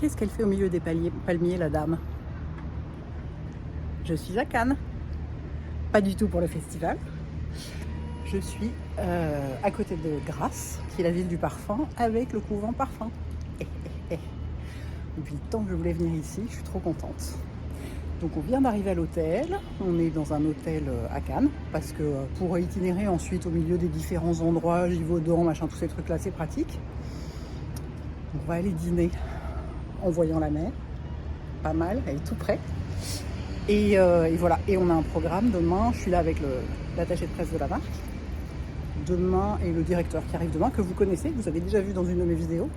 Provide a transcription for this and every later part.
Qu'est-ce qu'elle fait au milieu des palmiers, la dame? Je suis à Cannes. Pas du tout pour le festival. Je suis à côté de Grasse, qui est la ville du parfum, avec le couvent Parfum. Depuis le temps que je voulais venir ici, je suis trop contente. Donc on vient d'arriver à l'hôtel, on est dans un hôtel à Cannes, parce que pour itinérer ensuite au milieu des différents endroits, Givaudan, machin, tous ces trucs-là, c'est pratique. Donc on va aller dîner en voyant la mer, pas mal, elle est tout près. Et voilà, et on a un programme demain, je suis là avec l'attaché de presse de la marque, demain, et le directeur qui arrive demain, que vous connaissez, que vous avez déjà vu dans une de mes vidéos.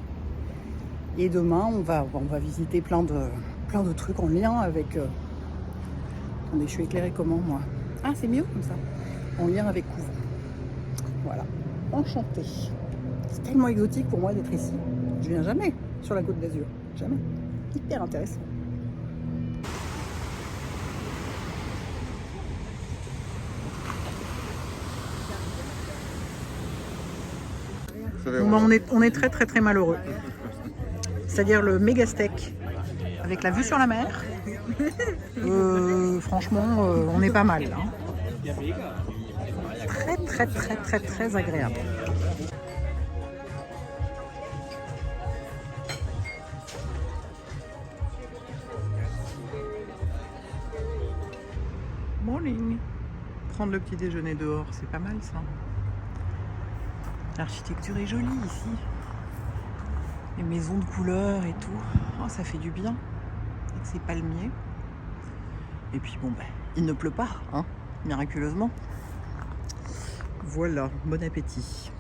Et demain, on va visiter plein de trucs en lien avec... Attendez, je suis éclairée comment, moi? Ah, c'est mieux comme ça. En lien avec couvent. Voilà, enchantée. C'est tellement exotique pour moi d'être ici. Je viens jamais sur la Côte d'Azur, jamais. Hyper intéressant. Bon, on est très malheureux. C'est-à-dire le méga steak avec la vue sur la mer. Franchement, on est pas mal là. Très agréable. Morning. Prendre le petit déjeuner dehors, c'est pas mal ça. L'architecture est jolie ici. Les maisons de couleurs et tout. Oh, ça fait du bien. Avec ces palmiers. Et puis bon, ben, il ne pleut pas, hein, miraculeusement. Voilà, bon appétit.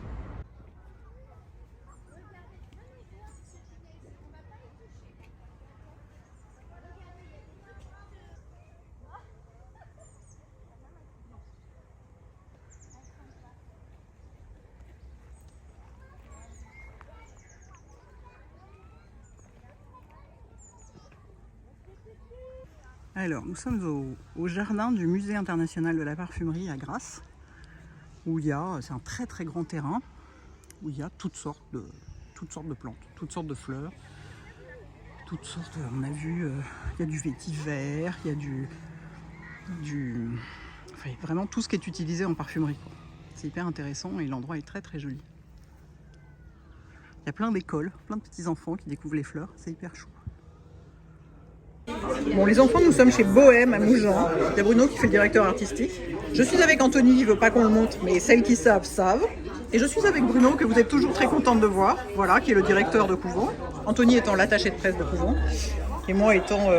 Alors, nous sommes au jardin du Musée international de la parfumerie à Grasse, où c'est un très grand terrain, où il y a toutes sortes de plantes, toutes sortes de fleurs, on a vu, il y a du vétiver, il y a enfin, vraiment tout ce qui est utilisé en parfumerie. C'est hyper intéressant et l'endroit est très joli. Il y a plein d'écoles, plein de petits enfants qui découvrent les fleurs, c'est hyper chou. Bon, les enfants, nous sommes chez Bohème à Mougins. Il y a Bruno qui fait le directeur artistique. Je suis avec Anthony, il ne veut pas qu'on le montre, mais celles qui savent, savent. Et je suis avec Bruno, que vous êtes toujours très contente de voir, voilà, qui est le directeur de couvent. Anthony étant l'attaché de presse de couvent. Et moi étant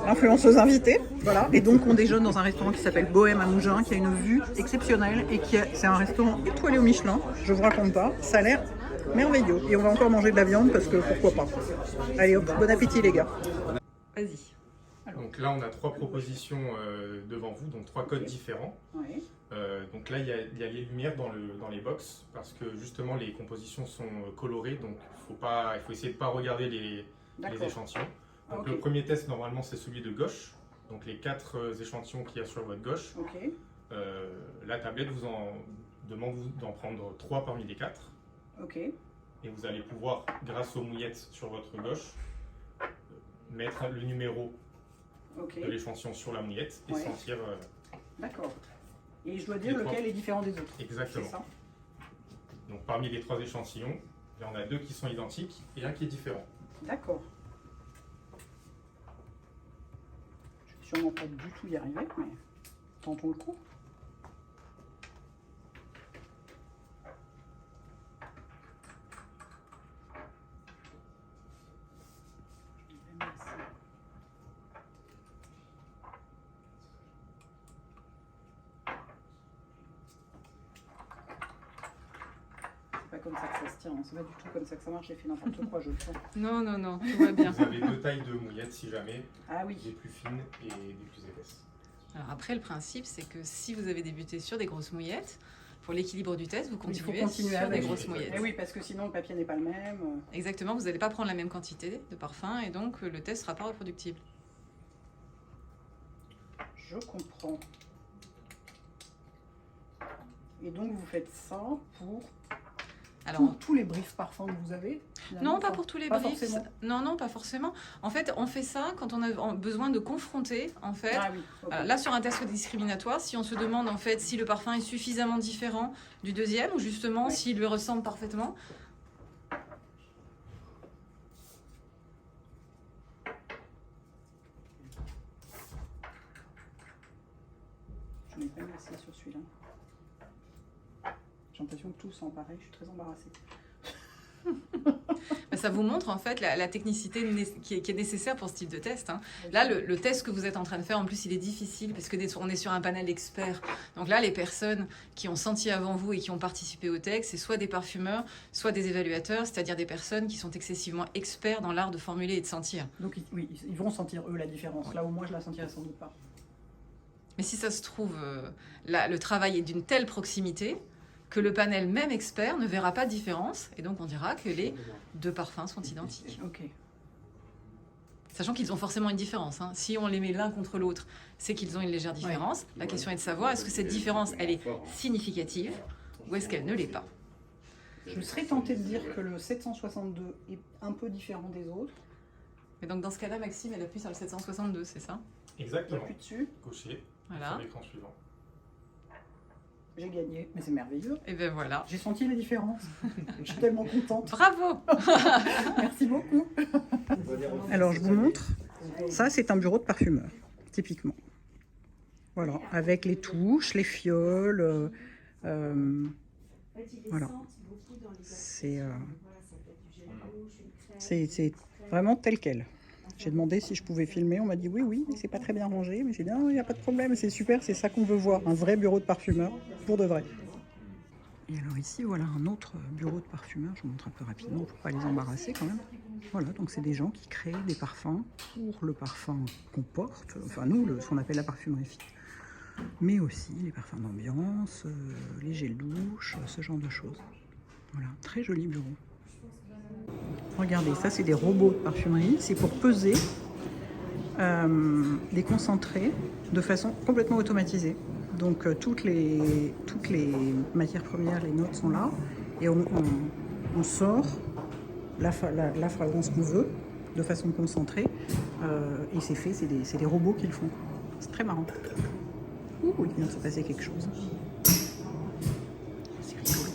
l'influenceuse invitée. Voilà. Et donc on déjeune dans un restaurant qui s'appelle Bohème à Mougins, qui a une vue exceptionnelle et c'est un restaurant étoilé au Michelin. Je vous raconte pas, ça a l'air merveilleux. Et on va encore manger de la viande parce que pourquoi pas. Allez hop, bon appétit les gars. Vas-y. Donc là, on a 3 propositions devant vous, donc 3 codes différents. Oui. Donc là, il y a les lumières dans les box, parce que justement, les compositions sont colorées, donc il faut essayer de ne pas regarder les échantillons. Donc le premier test, normalement, c'est celui de gauche, donc les 4 échantillons qu'il y a sur votre gauche. Okay. La tablette vous demande d'en prendre 3 parmi les 4. Okay. Et vous allez pouvoir, grâce aux mouillettes sur votre gauche, mettre le numéro de l'échantillon sur la mouillette et sentir. D'accord. Et je dois dire lequel est différent des autres. Exactement. C'est ça. Donc parmi les 3 échantillons, il y en a 2 qui sont identiques et un qui est différent. D'accord. Je ne vais sûrement pas du tout y arriver, mais tentons le coup. Pas comme ça que ça se tient, c'est pas du tout comme ça que ça marche, j'ai fait n'importe quoi, je le sens. Non, tout va bien. Vous avez 2 tailles de mouillettes si jamais, ah oui. des plus fines et des plus épaisses. Alors après, le principe, c'est que si vous avez débuté sur des grosses mouillettes, pour l'équilibre du test, vous continuez sur avec des grosses mouillettes. Et oui, parce que sinon le papier n'est pas le même. Exactement, vous n'allez pas prendre la même quantité de parfum et donc le test ne sera pas reproductible. Je comprends. Et donc vous faites ça pour... Alors, tous les briefs parfums que vous avez? Non, pas pour tous les briefs. Non, pas forcément. En fait, on fait ça quand on a besoin de confronter, en fait. Ah oui, okay. Là, sur un test discriminatoire, si on se demande, en fait, si le parfum est suffisamment différent du deuxième, ou justement, s'il lui ressemble parfaitement. Je n'ai pas mis assez sur celui-là. J'ai l'impression que tout sent pareil, je suis très embarrassée. Ça vous montre en fait la technicité qui est nécessaire pour ce type de test. Hein. Là, le test que vous êtes en train de faire, en plus, il est difficile parce qu'on est sur un panel d'experts. Donc là, les personnes qui ont senti avant vous et qui ont participé au test, c'est soit des parfumeurs, soit des évaluateurs, c'est-à-dire des personnes qui sont excessivement experts dans l'art de formuler et de sentir. Donc oui, ils vont sentir eux la différence. Là où moi, je la sentirais sans doute pas. Mais si ça se trouve, le travail est d'une telle proximité que le panel même expert ne verra pas de différence, et donc on dira que les deux parfums sont identiques. Okay. Sachant qu'ils ont forcément une différence. Hein. Si on les met l'un contre l'autre, c'est qu'ils ont une légère différence. La question est de savoir, est-ce que cette différence, elle est significative, ou est-ce qu'elle ne l'est pas? Je serais tentée de dire que le 762 est un peu différent des autres. Mais donc dans ce cas-là, Maxime, elle appuie sur le 762, c'est ça? Exactement. J'appuie dessus. Cocher. Voilà. Sur l'écran suivant. J'ai gagné, mais c'est merveilleux. Et bien voilà. J'ai senti les différences. Je suis tellement contente. Bravo. Merci beaucoup. Alors je vous montre. Ça, c'est un bureau de parfumeur, typiquement. Voilà, avec les touches, les fioles. Voilà. C'est vraiment tel quel. J'ai demandé si je pouvais filmer, on m'a dit oui, mais c'est pas très bien rangé. Mais j'ai dit non, il n'y a pas de problème, c'est super, c'est ça qu'on veut voir, un vrai bureau de parfumeur, pour de vrai. Et alors ici, voilà un autre bureau de parfumeur, je vous montre un peu rapidement pour pas les embarrasser quand même. Voilà, donc c'est des gens qui créent des parfums pour le parfum qu'on porte, enfin nous, ce qu'on appelle la parfumerie fine, mais aussi les parfums d'ambiance, les gels douche, ce genre de choses. Voilà, très joli bureau. Regardez, ça c'est des robots de parfumerie, c'est pour peser des concentrés de façon complètement automatisée. Donc toutes les matières premières, les notes sont là, et on sort la fragrance qu'on veut de façon concentrée, et c'est fait, c'est des robots qui le font. C'est très marrant. Ouh, il vient de se passer quelque chose. C'est rigolo.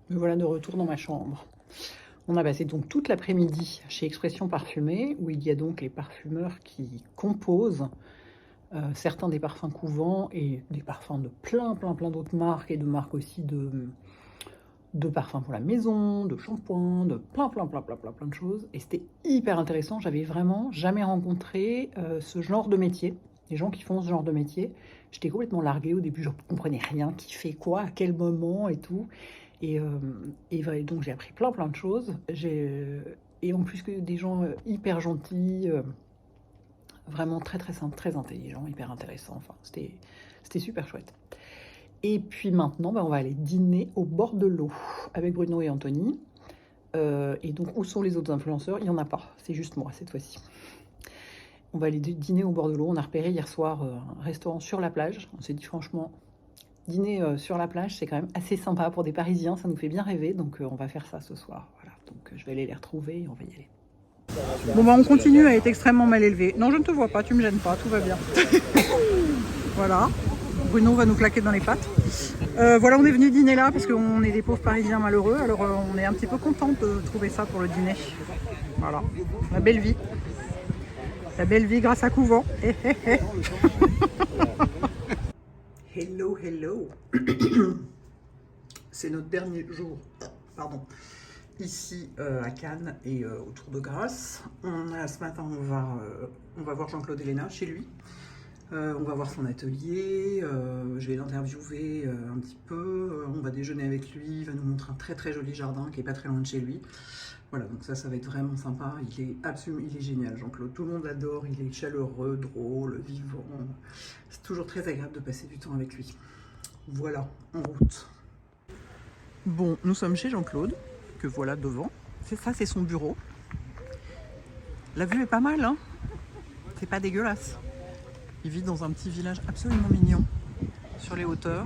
Me voilà de retour dans ma chambre. On a passé donc toute l'après-midi chez Expression Parfumée, où il y a donc les parfumeurs qui composent certains des parfums couvents et des parfums de plein d'autres marques, et de marques aussi de parfums pour la maison, de shampoings, de plein de choses. Et c'était hyper intéressant. J'avais vraiment jamais rencontré ce genre de métier, des gens qui font ce genre de métier. J'étais complètement larguée au début, je ne comprenais rien, qui fait quoi, à quel moment et tout. Et donc j'ai appris plein de choses. Et en plus que des gens hyper gentils, vraiment très simples, très intelligents, hyper intéressants. Enfin, c'était super chouette. Et puis maintenant, on va aller dîner au bord de l'eau avec Bruno et Anthony. Et donc, où sont les autres influenceurs? Il n'y en a pas, c'est juste moi cette fois-ci. On va aller dîner au bord de l'eau. On a repéré hier soir un restaurant sur la plage. On s'est dit franchement, dîner sur la plage, c'est quand même assez sympa pour des Parisiens. Ça nous fait bien rêver, donc on va faire ça ce soir. Voilà. Donc je vais aller les retrouver et on va y aller. Bon on continue à être extrêmement mal élevé. Non, je ne te vois pas, tu me gênes pas, tout va bien. Voilà. Bruno va nous claquer dans les pattes. Voilà, on est venu dîner là parce qu'on est des pauvres Parisiens malheureux. Alors on est un petit peu contente de trouver ça pour le dîner. Voilà, la belle vie. La belle vie grâce à Couvent. Hello. C'est notre dernier jour, pardon, ici à Cannes et autour de Grasse. Ce matin, on va voir Jean-Claude Héléna chez lui. On va voir son atelier, je vais l'interviewer un petit peu, on va déjeuner avec lui, il va nous montrer un très joli jardin qui est pas très loin de chez lui. Voilà, donc ça va être vraiment sympa, il est génial Jean-Claude, tout le monde l'adore, il est chaleureux, drôle, vivant, c'est toujours très agréable de passer du temps avec lui. Voilà, en route. Bon, nous sommes chez Jean-Claude, que voilà devant, c'est son bureau. La vue est pas mal, hein, c'est pas dégueulasse. Il vit dans un petit village absolument mignon, sur les hauteurs.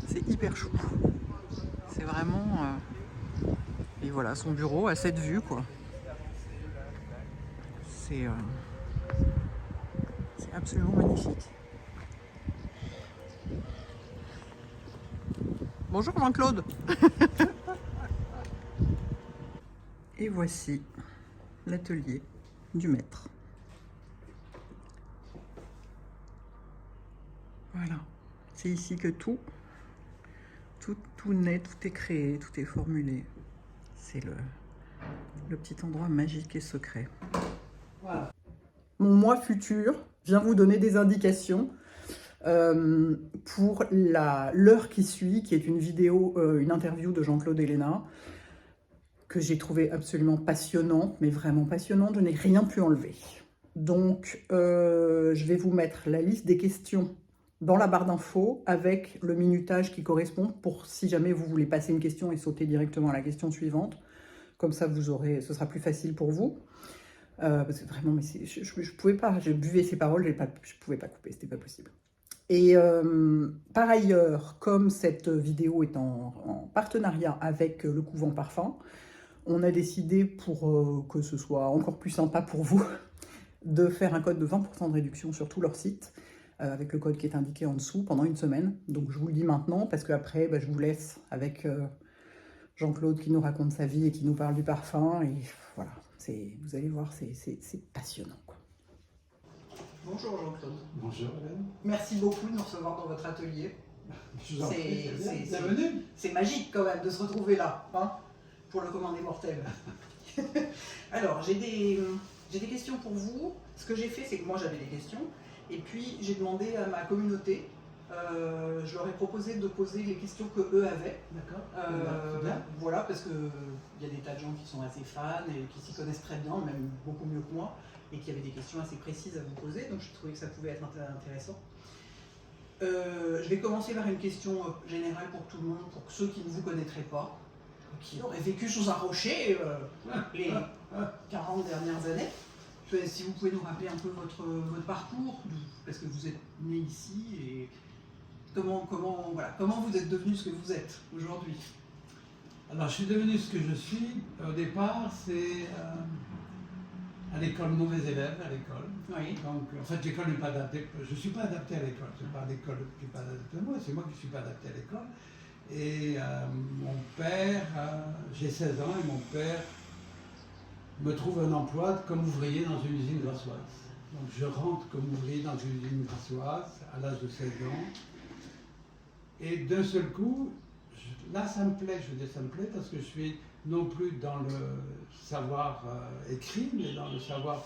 C'est hyper chou. vraiment... Et voilà, son bureau a cette vue, quoi. C'est absolument magnifique. Bonjour Jean-Claude. Et voici l'atelier du maître. Voilà, c'est ici que tout naît, tout est créé, tout est formulé. C'est le petit endroit magique et secret. Voilà. Mon moi futur vient vous donner des indications pour l'heure qui suit, qui est une vidéo, une interview de Jean-Claude Héléna, que j'ai trouvé absolument passionnante, mais vraiment passionnante. Je n'ai rien pu enlever. Donc, je vais vous mettre la liste des questions dans la barre d'infos avec le minutage qui correspond pour si jamais vous voulez passer une question et sauter directement à la question suivante. Comme ça, ce sera plus facile pour vous. Parce que vraiment, mais je pouvais pas, je buvais ces paroles, je pouvais pas couper, c'était pas possible. Et par ailleurs, comme cette vidéo est en partenariat avec le Couvent Parfum, on a décidé, pour que ce soit encore plus sympa pour vous, de faire un code de 20% de réduction sur tout leur site, avec le code qui est indiqué en dessous, pendant une semaine. Donc je vous le dis maintenant, parce qu'après, je vous laisse avec Jean-Claude qui nous raconte sa vie et qui nous parle du parfum. Et voilà, vous allez voir, c'est passionnant, quoi. Bonjour Jean-Claude. Bonjour Hélène. Merci beaucoup de nous recevoir dans votre atelier. Je vous en prie, bienvenue. C'est magique quand même de se retrouver là, hein, pour le commun des mortels. Alors, j'ai des questions pour vous. Ce que j'ai fait, c'est que moi j'avais des questions, et puis j'ai demandé à ma communauté, je leur ai proposé de poser les questions que eux avaient. D'accord. Voilà, parce qu'il y a des tas de gens qui sont assez fans et qui s'y connaissent très bien, même beaucoup mieux que moi, et qui avaient des questions assez précises à vous poser, donc je trouvais que ça pouvait être intéressant. Je vais commencer par une question générale pour tout le monde, pour ceux qui ne vous connaîtraient pas, qui auraient vécu sous un rocher les 40 dernières années. Si vous pouvez nous rappeler un peu votre parcours, parce que vous êtes né ici, et comment vous êtes devenu ce que vous êtes aujourd'hui. Alors, je suis devenu ce que je suis. Au départ, c'est à l'école, mauvais élève à l'école. Oui. Donc, en fait, l'école n'est pas adaptée. Je ne suis pas adapté à l'école. Ce n'est pas l'école qui n'est pas adaptée à moi, c'est moi qui ne suis pas adapté à l'école. Et mon père, j'ai 16 ans, et mon père me trouve un emploi comme ouvrier dans une usine grassoise. Donc, je rentre comme ouvrier dans une usine grassoise à l'âge de 16 ans. Et d'un seul coup, là, ça me plaît, je veux dire, ça me plaît parce que je suis non plus dans le savoir écrit, mais dans le savoir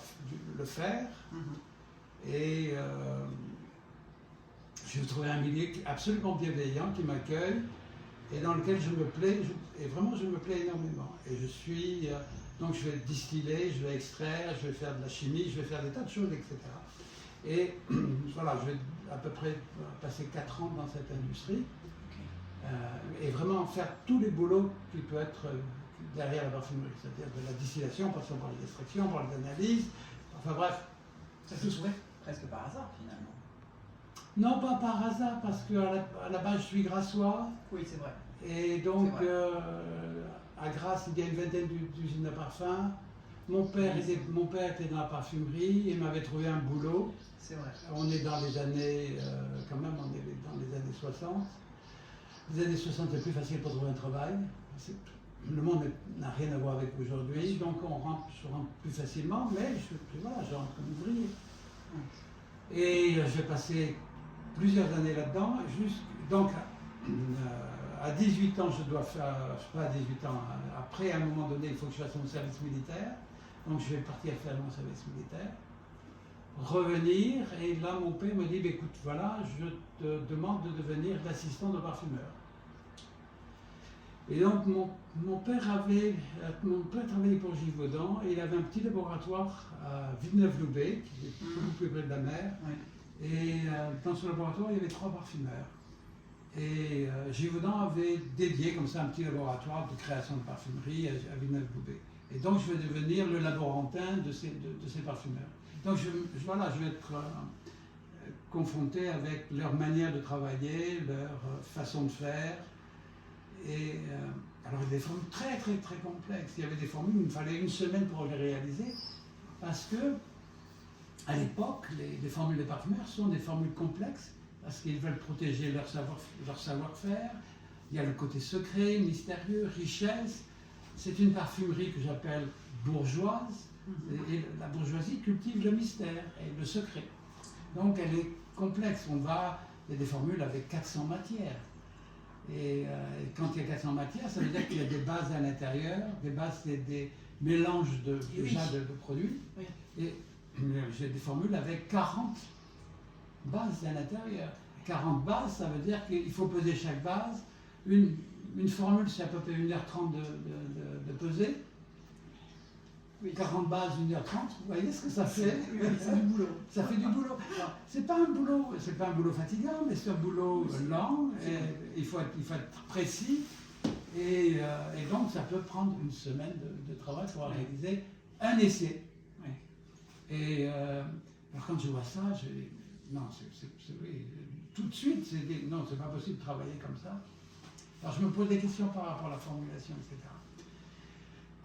le faire. Et j'ai trouvé un milieu absolument bienveillant qui m'accueille et dans lequel je me plais, et vraiment je me plais énormément. Et je suis, donc je vais distiller, je vais extraire, je vais faire de la chimie, je vais faire des tas de choses, etc. Et voilà, je vais à peu près passer 4 ans dans cette industrie. Et vraiment faire tous les boulots qui peuvent être derrière la parfumerie, c'est-à-dire de la distillation, passant par les extractions, par les analyses, enfin bref. Ça se trouvait presque par hasard finalement. Non, pas par hasard, parce qu'à la base je suis grassois. Oui, c'est vrai. Et donc à Grasse, il y a une vingtaine d'usines de parfums. Mon père était dans la parfumerie et m'avait trouvé un boulot. C'est vrai. On est dans les années, quand même, on est dans les années 60. Les années 60, c'est plus facile pour trouver un travail. Le monde n'a rien à voir avec aujourd'hui, donc je rentre plus facilement, mais je rentre comme ouvrier. Et je vais passer plusieurs années là-dedans. Donc, à 18 ans, je dois faire, je sais pas, à 18 ans, après, à un moment donné, il faut que je fasse mon service militaire. Donc, je vais partir faire mon service militaire. Revenir, et là, mon père me dit, écoute, voilà, je te demande de devenir l'assistant de parfumeur. Et donc, mon père travaillait pour Givaudan, et il avait un petit laboratoire à Villeneuve-Loubet, qui est beaucoup plus près de la mer. Oui. Et dans son laboratoire, il y avait 3 parfumeurs. Et Givaudan avait dédié comme ça un petit laboratoire de création de parfumerie à Villeneuve-Loubet. Et donc, je vais devenir le laborantin de ces parfumeurs. Donc, je vais être confronté avec leur manière de travailler, leur façon de faire. Et alors, il y a des formules très, très, très complexes. Il y avait des formules où il me fallait une semaine pour les réaliser, parce que, à l'époque, les formules des parfumeurs sont des formules complexes, parce qu'ils veulent protéger leur savoir-faire. Il y a le côté secret, mystérieux, richesse. C'est une parfumerie que j'appelle bourgeoise, et la bourgeoisie cultive le mystère et le secret. Donc elle est complexe. Il y a des formules avec 400 matières. Et quand il y a 400 matières, ça veut dire qu'il y a des bases à l'intérieur. Des bases, c'est des mélanges de produits. Oui. Et j'ai des formules avec 40 bases à l'intérieur. 40 bases, ça veut dire qu'il faut peser chaque base. Une formule, c'est à peu près 1h30 de peser. Oui. 40 bases, 1h30, vous voyez ce que ça fait? C'est du boulot. Ça fait du boulot. C'est pas un boulot fatigant, mais c'est un boulot lent. Et il faut être précis. Et donc, ça peut prendre une semaine de travail pour réaliser un essai. Oui. Et alors quand je vois ça, non, oui, tout de suite, non, c'est pas possible de travailler comme ça. Alors je me pose des questions par rapport à la formulation, etc.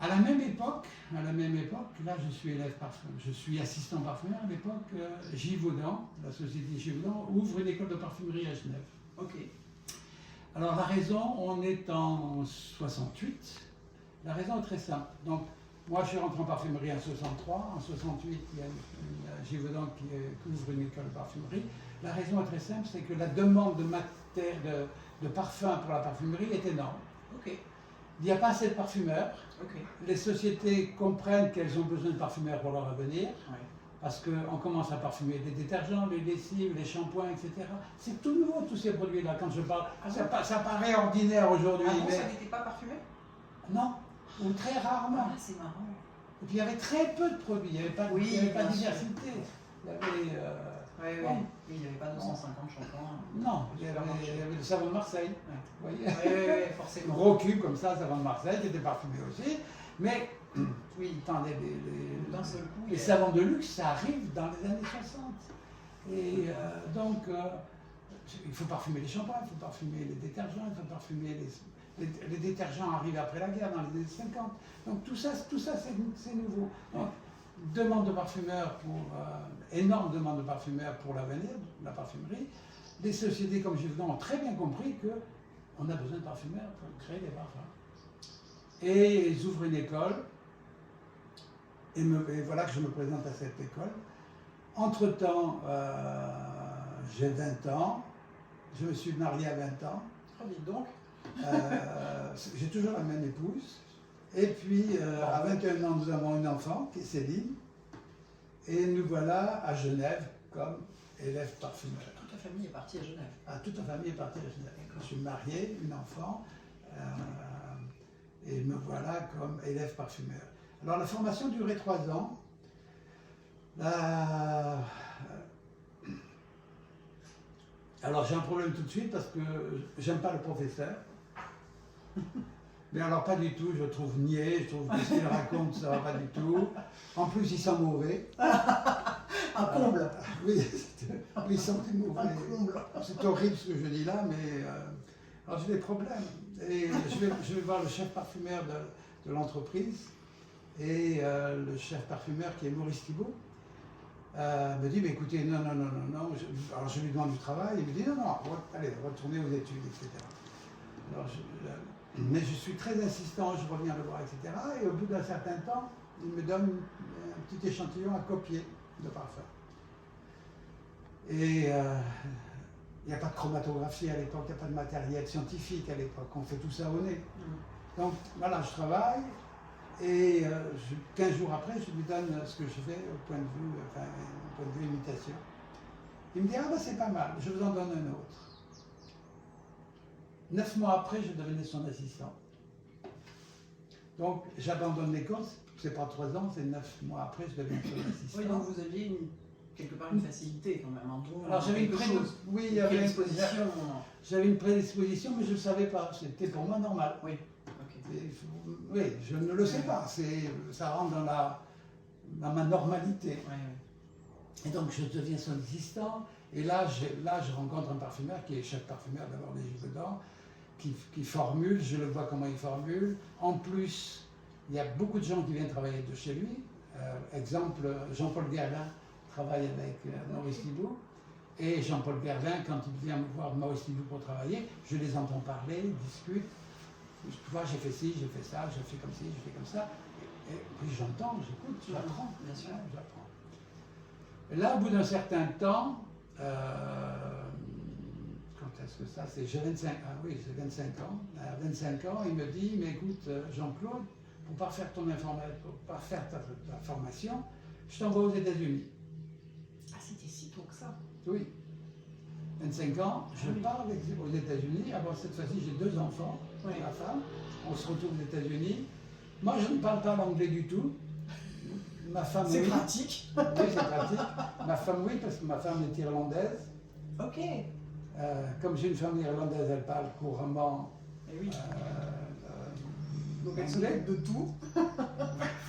À la même époque, là je suis élève parfumeur, je suis assistant parfumeur. À l'époque, Givaudan, la société Givaudan, ouvre une école de parfumerie à Genève. Ok. Alors la raison, on est en 68. La raison est très simple. Donc moi je suis rentré en parfumerie en 63. En 68, il y a Givaudan qui ouvre une école de parfumerie. La raison est très simple, c'est que la demande de parfum pour la parfumerie est énorme. Okay. Il n'y a pas assez de parfumeurs. Okay. Les sociétés comprennent qu'elles ont besoin de parfumeurs pour leur avenir. Ouais. Parce qu'on commence à parfumer les détergents, les lessives, les shampoings, etc. C'est tout nouveau, tous ces produits-là. Quand je parle, ça paraît ordinaire aujourd'hui. Ah bon, mais ça n'était pas parfumé? Non, ou très rarement. Ah, c'est marrant. Et puis il y avait très peu de produits, il n'y avait pas de diversité. Il y avait... il n'y avait pas 250 shampoings. Non, il y avait le savon de Marseille. Vous voyez, forcément. Gros cube comme ça, savon de Marseille, qui était parfumé aussi. Mais oui, attendez, les savons de luxe, ça arrive dans les années 60. Et donc, il faut parfumer les shampoings, il faut parfumer les détergents, il faut parfumer les détergents arrivent après la guerre, dans les années 50. Donc tout ça c'est nouveau. Donc, demande de parfumeurs énorme demande de parfumeurs pour l'avenir, la parfumerie. Les sociétés comme Givaudan ont très bien compris qu'on a besoin de parfumeurs pour créer des parfums. Et ils ouvrent une école, et voilà que je me présente à cette école. Entre-temps, j'ai 20 ans, je me suis marié à 20 ans. Ah, dites donc. J'ai toujours la même épouse. Et puis, à 21 ans, nous avons une enfant, qui est Céline. Et nous voilà à Genève comme élève parfumeur. Toute la famille est partie à Genève. Ah, toute la famille est partie à Genève. Je suis marié, une enfant, et me voilà comme élève parfumeur. Alors, la formation durait 3 ans. Alors, j'ai un problème tout de suite parce que j'aime pas le professeur. Mais alors pas du tout, je le trouve niais, je trouve que ce qu'il raconte, ça va pas du tout. En plus, il sent mauvais. Un comble. Oui, il sentait mauvais. Un comble. C'est horrible ce que je dis là, mais alors j'ai des problèmes. Et je vais voir le chef parfumeur de l'entreprise, et le chef parfumeur qui est Maurice Thibault me dit, mais écoutez, non. Alors je lui demande du travail, il me dit, non, allez, retournez aux études, etc. Alors, mais je suis très insistant, je reviens le voir, etc. Et au bout d'un certain temps, il me donne un petit échantillon à copier de parfum. Et il n'y a pas de chromatographie à l'époque, il n'y a pas de matériel scientifique à l'époque, on fait tout ça au nez. Donc voilà, je travaille, et 15 jours après, je lui donne ce que je fais au point de vue imitation. Il me dit, ah ben c'est pas mal, je vous en donne un autre. 9 mois après, je devenais son assistant. Donc, j'abandonne l'école, c'est pas 3 ans, c'est 9 mois après, je deviens son assistant. Oui, donc vous aviez quelque part une facilité quand même, un don. Alors, j'avais une prédisposition, mais je ne le savais pas. C'était pour moi normal. Oui. Okay. Oui, je ne le sais pas. Ça rentre dans ma normalité. Oui. Et donc, je deviens son assistant. Et là, je rencontre un parfumeur qui est chef parfumeur d'abord des Givaudan. qui formule, je le vois comment il formule. En plus, il y a beaucoup de gens qui viennent travailler de chez lui. Exemple, Jean-Paul Guerlain travaille avec Maurice Thibault. Et Jean-Paul Guerlain, quand il vient me voir Maurice Thibault pour travailler, je les entends parler, ils discutent. Tu vois, j'ai fait ci, j'ai fait ça, j'ai fait comme ci, j'ai fait comme ça. Et puis j'entends, j'écoute, j'apprends. Bien sûr, j'apprends. Et là, au bout d'un certain temps, quand est-ce que ça, c'est, j'ai 25, oui, j'ai 25 ans. À 25 ans, il me dit, mais écoute, Jean-Claude, pour parfaire ton ta formation, je t'envoie aux États-Unis. Ah, c'était si tôt que ça. Oui. 25 ans, je pars aux États-Unis. Avant, cette fois-ci, j'ai 2 enfants, ma femme. On se retrouve aux États-Unis. Moi, je ne parle pas l'anglais du tout. Ma femme, c'est oui. pratique. Oui, c'est pratique. Ma femme, oui, parce que ma femme est irlandaise. Ok. Comme j'ai une femme irlandaise, elle parle couramment. Et oui. Donc elle s'occupe de tout.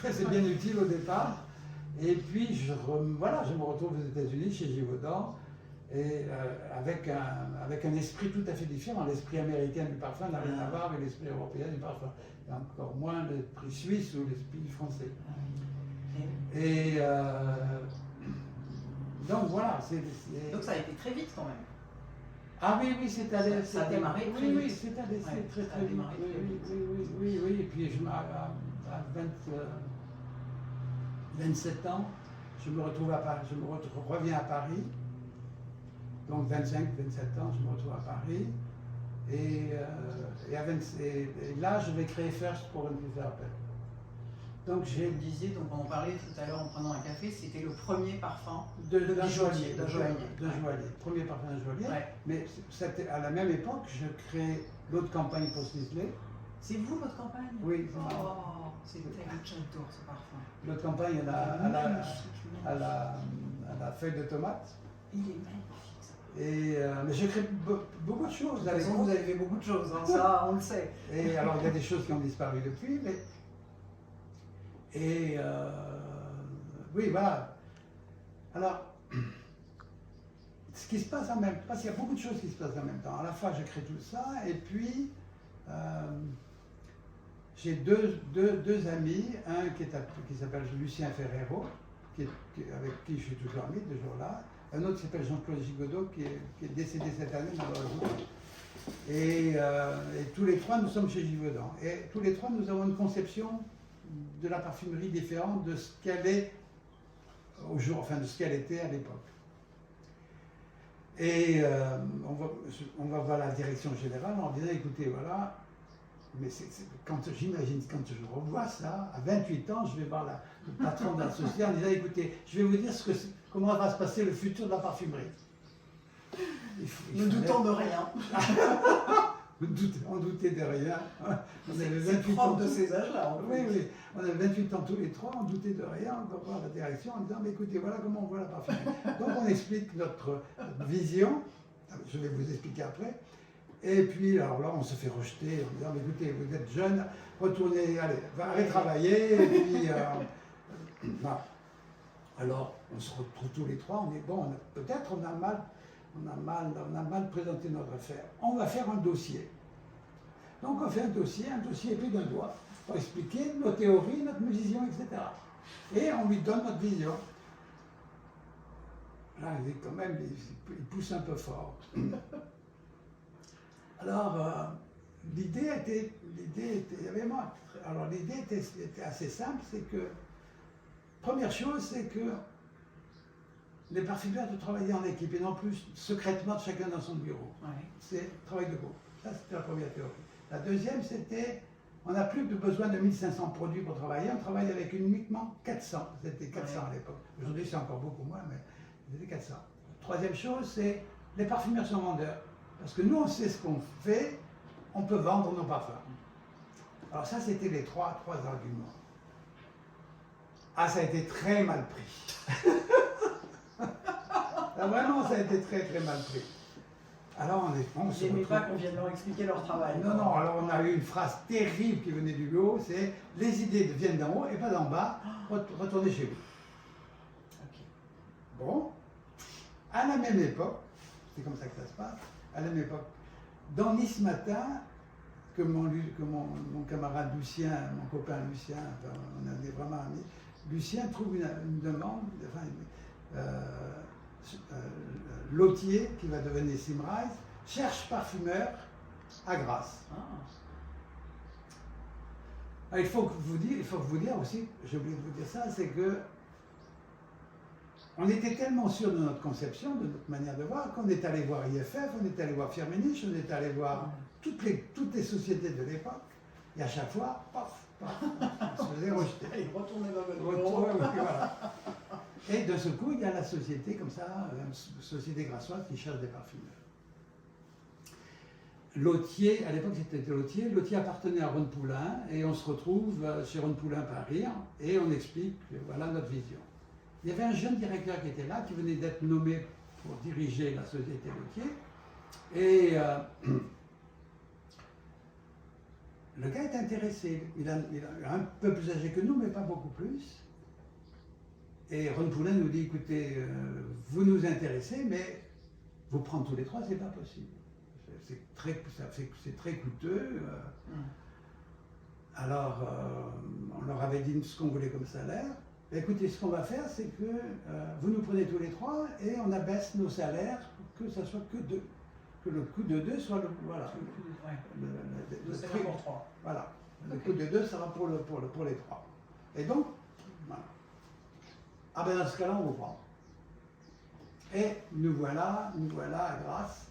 C'est bien utile au départ. Et puis, je me retrouve aux États-Unis, chez Givaudan, et avec un esprit tout à fait différent. L'esprit américain du parfum n'a rien à voir avec l'esprit européen du parfum. Et encore moins l'esprit suisse ou l'esprit français. Et donc voilà. Donc ça a été très vite quand même. Ah oui, oui, c'est allé. Ça a démarré très vite. Oui, c'est allé très vite. Oui. Et puis à 27 ans, je me retrouve à Paris, reviens à Paris. Donc 25, 27 ans, je me retrouve à Paris. Et là, je vais créer First pour Appel. Donc Vous me disiez, donc on en parlait tout à l'heure en prenant un café, c'était le premier parfum d'un joaillier. Joaillier. Premier parfum d'un joaillier. Ouais. Mais c'était à la même époque, je crée l'autre campagne pour Sisley. C'est vous votre campagne? Oui. Oh, c'est tellement, j'adore ce parfum. L'autre campagne à la feuille de tomate. Il est magnifique. Et, mais je crée beaucoup de choses. De toute façon, vous avez fait beaucoup de choses, hein, ça, on le sait. Et alors, il y a des choses qui ont disparu depuis, mais. Et. Oui, voilà. Alors, ce qui se passe en même temps, parce qu'il y a beaucoup de choses qui se passent en même temps. À la fois, je crée tout ça, et puis. J'ai deux amis, un qui s'appelle Lucien Ferrero, avec qui je suis toujours ami, toujours là. Un autre qui s'appelle Jean-Claude Gigodeau, qui est décédé cette année dans le groupe. Et tous les trois, nous sommes chez Givaudan. Et tous les trois, nous avons une conception de la parfumerie différente de ce qu'elle est au jour, enfin de ce qu'elle était à l'époque. Et on va voir la direction générale en disant, écoutez, voilà, mais quand je revois ça, à 28 ans, je vais voir le patron de la société en disant, écoutez, je vais vous dire comment va se passer le futur de la parfumerie. Ne doutant de rien. On doutait de rien. On avait 28 ans de ces âges-là. Oui, on avait 28 ans tous les trois, on doutait de rien, on va voir la direction en disant, mais écoutez, voilà comment on voit la parfumerie. Donc on explique notre vision, je vais vous expliquer après. Et puis, alors là, on se fait rejeter en disant, mais écoutez, vous êtes jeune, retournez, allez travailler, et puis, voilà. Alors, on se retrouve tous les trois, on est bon, peut-être on a mal présenté notre affaire. On va faire un dossier. Donc, on fait un dossier épais d'un doigt, pour expliquer nos théories, notre vision, etc. Et on lui donne notre vision. Là, quand même, il pousse un peu fort. Alors, l'idée était assez simple, c'est que, première chose, c'est que les parfumeurs doivent travailler en équipe et non plus secrètement chacun dans son bureau. Ouais. C'est travail de groupe. Ça, c'était la première théorie. La deuxième, c'était, on n'a plus besoin de 1500 produits pour travailler, on travaille avec uniquement 400. C'était 400 à l'époque. Aujourd'hui, c'est encore beaucoup moins, mais c'était 400. Troisième chose, c'est, les parfumeurs sont vendeurs. Parce que nous, on sait ce qu'on fait, on peut vendre nos parfums. Alors ça, c'était les trois arguments. Ah, ça a été très mal pris. Là, vraiment, ça a été très, très mal pris. Alors, on se retrouve... pas qu'on vienne leur expliquer leur travail. Non, alors on a eu une phrase terrible qui venait du haut, c'est « Les idées viennent d'en haut et pas d'en bas, retournez chez vous. » Okay. Bon, à la même époque, c'est comme ça que ça se passe, à la même époque, dans Nice Matin, que mon camarade Lucien, mon copain Lucien, enfin, on est vraiment amis, Lucien trouve une demande, enfin, Lautier, qui va devenir Symrise, cherche parfumeur à Grasse. Ah, il faut que vous dire aussi, j'ai oublié de vous dire ça, c'est que on était tellement sûr de notre conception, de notre manière de voir, qu'on est allé voir IFF, on est allé voir Firmenich, on est allé voir toutes les sociétés de l'époque, et à chaque fois, paf, on se faisait rejeter. Il retournait dans votre bureau. Voilà. Et de ce coup, il y a la société comme ça, une société grassoise qui cherche des parfumeurs. Lautier, à l'époque c'était Lautier, Lautier appartenait à Ron Poulain, et on se retrouve chez Ron Poulain Paris, et on explique, voilà notre vision. Il y avait un jeune directeur qui était là, qui venait d'être nommé pour diriger la société Lautier, et le gars est intéressé. Il est un peu plus âgé que nous, mais pas beaucoup plus. Et Ron Poulain nous dit, écoutez, vous nous intéressez, mais vous prendre tous les trois, c'est pas possible. C'est très coûteux. Alors, on leur avait dit ce qu'on voulait comme salaire. Écoutez, ce qu'on va faire, c'est que vous nous prenez tous les trois et on abaisse nos salaires pour que ça soit que deux. Que le coût de deux soit le. Voilà. Le salaire pour trois. Voilà. Le coût de deux sera pour les trois. Et donc, voilà. Ah ben dans ce cas-là, on vous prend. Et nous voilà à Grasse,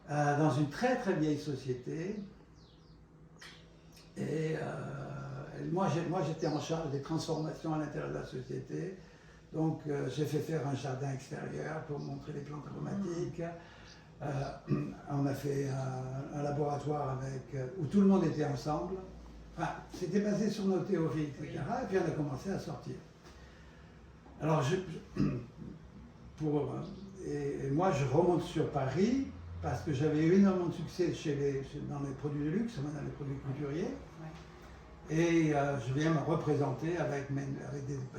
dans une très très vieille société. Et moi j'étais en charge des transformations à l'intérieur de la société. Donc j'ai fait faire un jardin extérieur pour montrer les plantes aromatiques. On a fait un laboratoire où tout le monde était ensemble. Enfin, c'était basé sur nos théories, etc. Et puis on a commencé à sortir. Alors, et moi, je remonte sur Paris parce que j'avais eu énormément de succès dans les produits de luxe, dans les produits couturiers. Ouais. Et je viens me représenter avec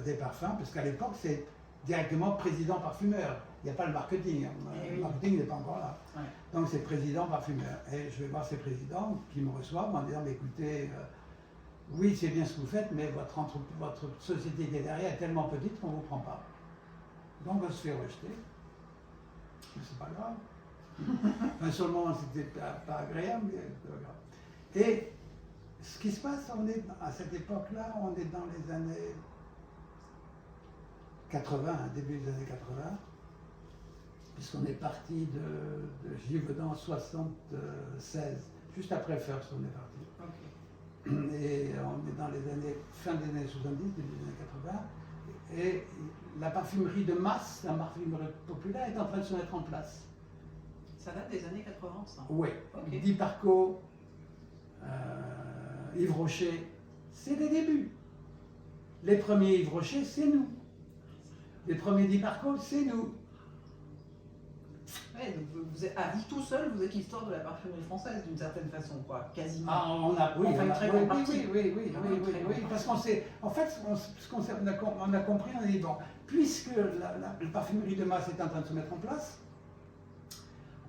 des parfums, parce qu'à l'époque, c'est directement président parfumeur. Il n'y a pas le marketing. Le marketing n'est pas encore là. Ouais. Donc, c'est président parfumeur. Et je vais voir ces présidents qui me reçoivent en disant, mais écoutez, oui, c'est bien ce que vous faites, mais votre société qui est derrière est tellement petite qu'on ne vous prend pas. Donc on se fait rejeter. Mais c'est pas grave. Enfin, sur le moment, c'était pas agréable, mais c'est pas grave. Et ce qui se passe, à cette époque-là, on est dans les années 80, début des années 80, puisqu'on est parti de Givaudan en 76, juste après First, on est parti. Okay. Et on est dans les années, fin des années 70, début des années 80, et la parfumerie de masse, la parfumerie populaire est en train de se mettre en place. Ça date des années 80, ça? Oui. Okay. Di Parco, Yves Rocher, c'est les débuts. Les premiers Yves Rocher, c'est nous. Les premiers Di Parco, c'est nous. Ouais, donc vous tout seul, vous êtes l'histoire de la parfumerie française d'une certaine façon, quoi, quasiment. Ah, on a une très grande partie. Oui, parce qu'on sait, en fait, on a compris, on a dit, bon, puisque la parfumerie de masse est en train de se mettre en place,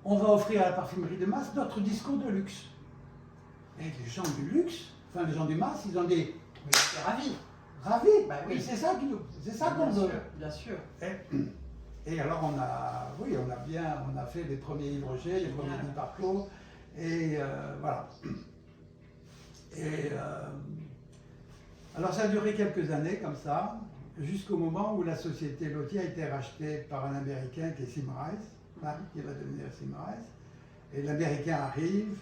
on va offrir à la parfumerie de masse notre discours de luxe. Et les gens du luxe, enfin les gens du masse, ils ont des... Oui, c'est ravis. Ravis, bah, oui, c'est ça qu'on veut. Bien sûr. Et alors on a fait les premiers Yves Rocher, les premiers Di Parco, et voilà. Et alors ça a duré quelques années comme ça, jusqu'au moment où la société Lautier a été rachetée par un Américain qui est Symrise, qui va devenir Symrise. Et l'Américain arrive,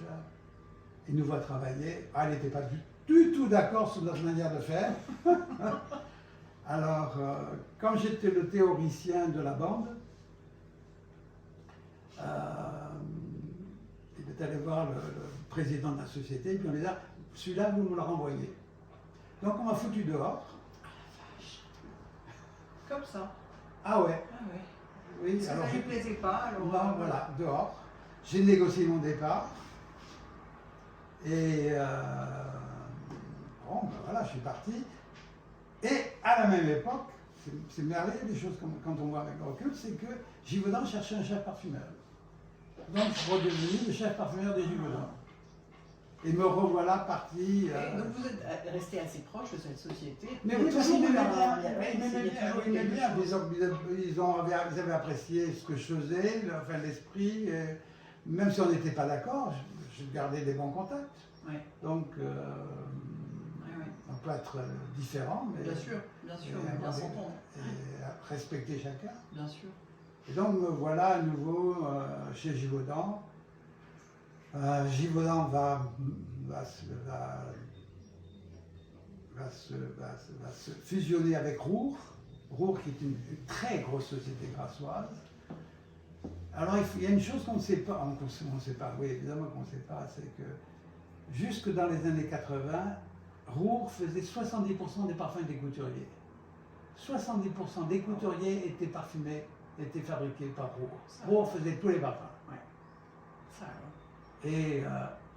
il nous voit travailler. Ah, il n'était pas du tout d'accord sur notre manière de faire. Alors, comme j'étais le théoricien de la bande, il est allé voir le président de la société, et puis on lui a dit, celui-là, vous me le renvoyez. Donc on m'a foutu dehors. Comme ça? Ah ouais. Ah ouais. Oui, ça ne lui plaisait pas, alors... Non, voilà, dehors. J'ai négocié mon départ. Et bon, ben voilà, je suis parti. Et à la même époque, c'est merveilleux les choses quand on voit avec le recul, c'est que Givaudan cherchait un chef parfumeur. Donc je suis redevenu le chef parfumeur de Givaudan. Et me revoilà parti. Et donc vous êtes resté assez proche de cette société. Mais oui, parce qu'ils m'aimaient bien. Ils avaient apprécié ce que je faisais, enfin, l'esprit. Même si on n'était pas d'accord, je gardais des bons contacts. Ouais. Donc, on peut être différent, mais bien sûr, bien s'entendre. Et respecter chacun. Bien sûr. Et donc, me voilà à nouveau chez Givaudan. Givaudan va se fusionner avec Roure. Roure qui est une très grosse société grassoise. Alors il y a une chose qu'on ne sait pas, oui évidemment qu'on ne sait pas, c'est que jusque dans les années 80, Roure faisait 70% des parfums des couturiers. 70% des couturiers étaient parfumés, étaient fabriqués par Roure. Roure faisait tous les parfums. Ouais. Ça, ouais. Et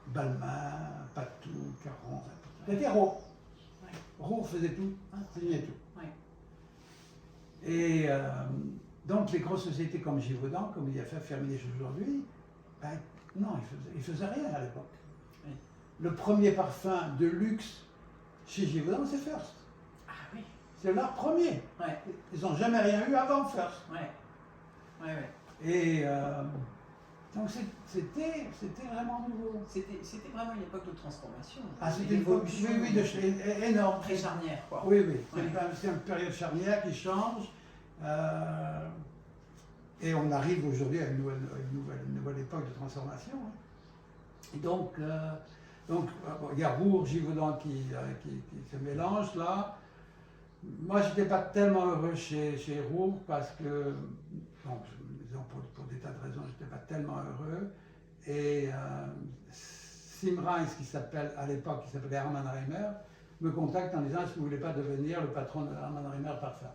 Balmain, Patou, Caron, c'était Roure. Ouais. Roure faisait tout, signait tout. Ouais. Et donc les grosses sociétés comme Givaudan, comme il y a fait Firmenich aujourd'hui, ben, non, ils faisaient rien à l'époque. Oui. Le premier parfum de luxe chez Givaudan, c'est First. Ah oui. C'est leur premier. Ouais. Ils n'ont jamais rien eu avant First. Ouais. Ouais, ouais. Et donc c'était vraiment nouveau. C'était vraiment une époque de transformation. Ah, c'était une époque, énorme. Très charnière, quoi. Oui, oui. C'est une période charnière qui change. Et on arrive aujourd'hui à une nouvelle époque de transformation. Et donc, il y a Roure, Givaudan qui se mélangent là. Moi, je n'étais pas tellement heureux chez Roure parce que, bon, disons pour des tas de raisons, je n'étais pas tellement heureux. Et Simreins, qui s'appelle à l'époque, qui s'appelait Hermann Reimer, me contacte en disant: est-ce que vous ne voulez pas devenir le patron de Hermann Reimer Parfum?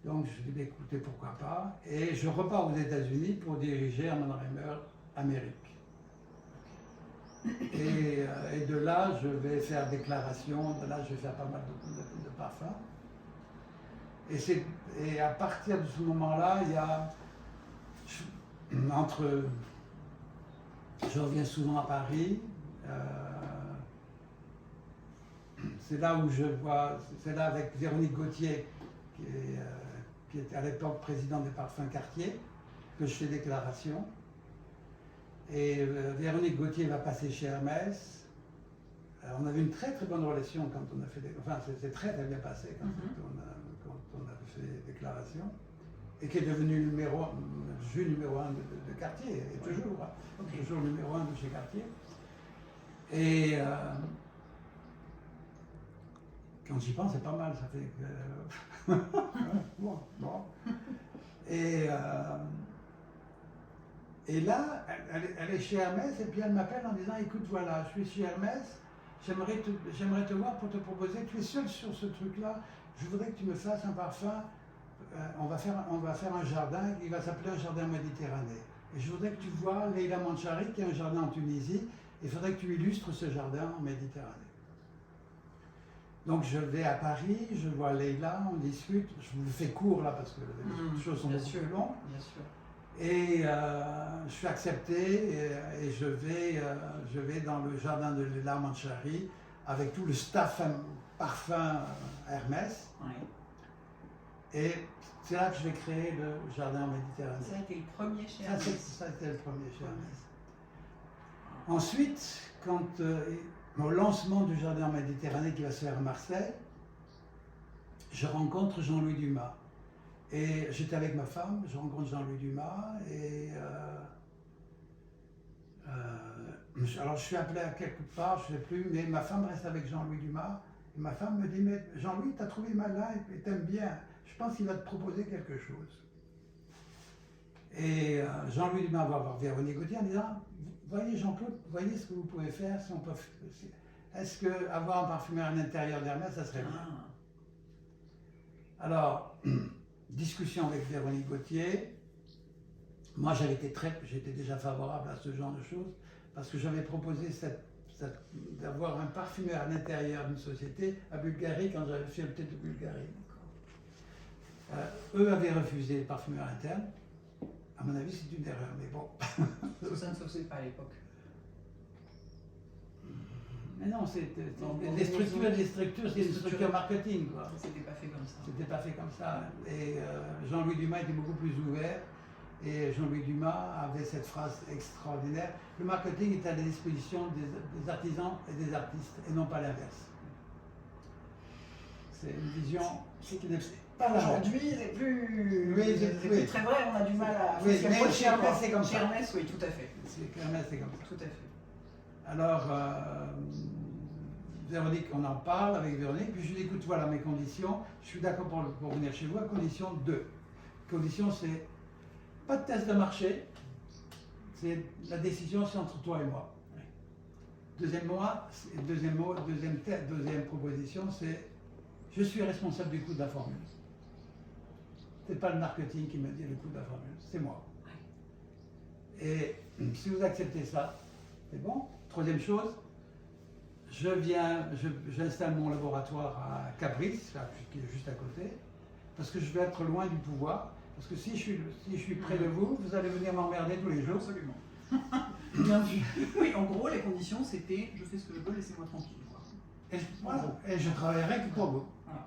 Donc je dis: écoutez, pourquoi pas. Et je repars aux États-Unis pour diriger Hermann Reimer Amérique. Et de là, je vais faire déclaration, de là, je vais faire pas mal de parfums. Et à partir de ce moment-là, il y a je reviens souvent à Paris. C'est là où c'est là avec Véronique Gauthier, qui était à l'époque présidente des parfums Cartier, que je fais déclaration. Et Véronique Gauthier va passer chez Hermès. On avait une très très bonne relation quand on a fait enfin, c'est très très bien passé quand on a fait déclaration. Et qui est devenu jus numéro 1 de Cartier, et toujours, toujours numéro 1 de chez Cartier. Et quand j'y pense, c'est pas mal, ça fait que... bon. Et là, elle est chez Hermès, et puis elle m'appelle en disant: écoute, voilà, je suis chez Hermès, j'aimerais te voir pour te proposer, tu es seul sur ce truc-là, je voudrais que tu me fasses un parfum, on va faire un jardin, il va s'appeler un jardin Méditerranée. Et je voudrais que tu vois Leila Manchari, qui a un jardin en Tunisie, et il faudrait que tu illustres ce jardin en Méditerranée. Donc je vais à Paris, je vois Leila, on discute, je vous le fais court là parce que les choses sont beaucoup plus longues. Bien sûr. Et je suis accepté et je vais dans le jardin de Leila Manchari avec tout le staff parfum Hermès. Oui. Et c'est là que je vais créer le jardin Méditerranée. Ça a été le premier chez Hermès. Ça a été le premier chez Hermès. Ensuite, quand au lancement du jardin Méditerranée qui va se faire à Marseille, je rencontre Jean-Louis Dumas. Et j'étais avec ma femme, je rencontre Jean-Louis Dumas, et alors je suis appelé à quelque part, je ne sais plus, mais ma femme reste avec Jean-Louis Dumas, et ma femme me dit: mais Jean-Louis, tu as trouvé malin et t'aimes bien, je pense qu'il va te proposer quelque chose. Et Jean-Louis Dumas va voir Véronique Gauthier en disant: voyez Jean-Claude, voyez ce que vous pouvez faire, si on peut... Est-ce qu'avoir un parfumeur à l'intérieur d'Hermès, ça serait bien? Alors, discussion avec Véronique Gauthier. Moi, j'étais déjà favorable à ce genre de choses, parce que j'avais proposé d'avoir un parfumeur à l'intérieur d'une société à Bulgarie quand j'avais fait le thé de Bulgarie. Eux avaient refusé le parfumeur interne. À mon avis, c'est une erreur, mais bon. Ça ne se faisait pas à l'époque. Mais non, des structures, c'est une structure marketing, quoi. C'était pas fait comme ça. C'était pas fait comme ça. Et Jean-Louis Dumas était beaucoup plus ouvert. Et Jean-Louis Dumas avait cette phrase extraordinaire: le marketing est à la disposition des artisans et des artistes, et non pas l'inverse. C'est une vision qui n'est pas la même. Aujourd'hui, c'est plus... Oui, c'est plus très vrai, on a du mal à... Oui, mais chez Hermès, c'est comme ça. Chez Hermès, oui, tout à fait. Chez Hermès, c'est comme ça. Tout à fait. Alors, Véronique, on en parle avec Véronique, puis je lui dis: écoute, voilà mes conditions, je suis d'accord pour venir chez vous à condition 2. Condition, c'est pas de test de marché, c'est la décision, c'est entre toi et moi. Deuxième proposition, c'est: je suis responsable du coût de la formule. C'est pas le marketing qui me dit le coût de la formule, c'est moi. Et si vous acceptez ça, c'est bon. Troisième chose, j'installe mon laboratoire à Cabris, là, qui est juste à côté, parce que je vais être loin du pouvoir. Parce que si je suis près de vous, vous allez venir m'emmerder tous les jours. Absolument. Bien vu. Oui, en gros, les conditions, c'était: je fais ce que je veux, laissez-moi tranquille. Et je travaillerai que pour vous. Voilà.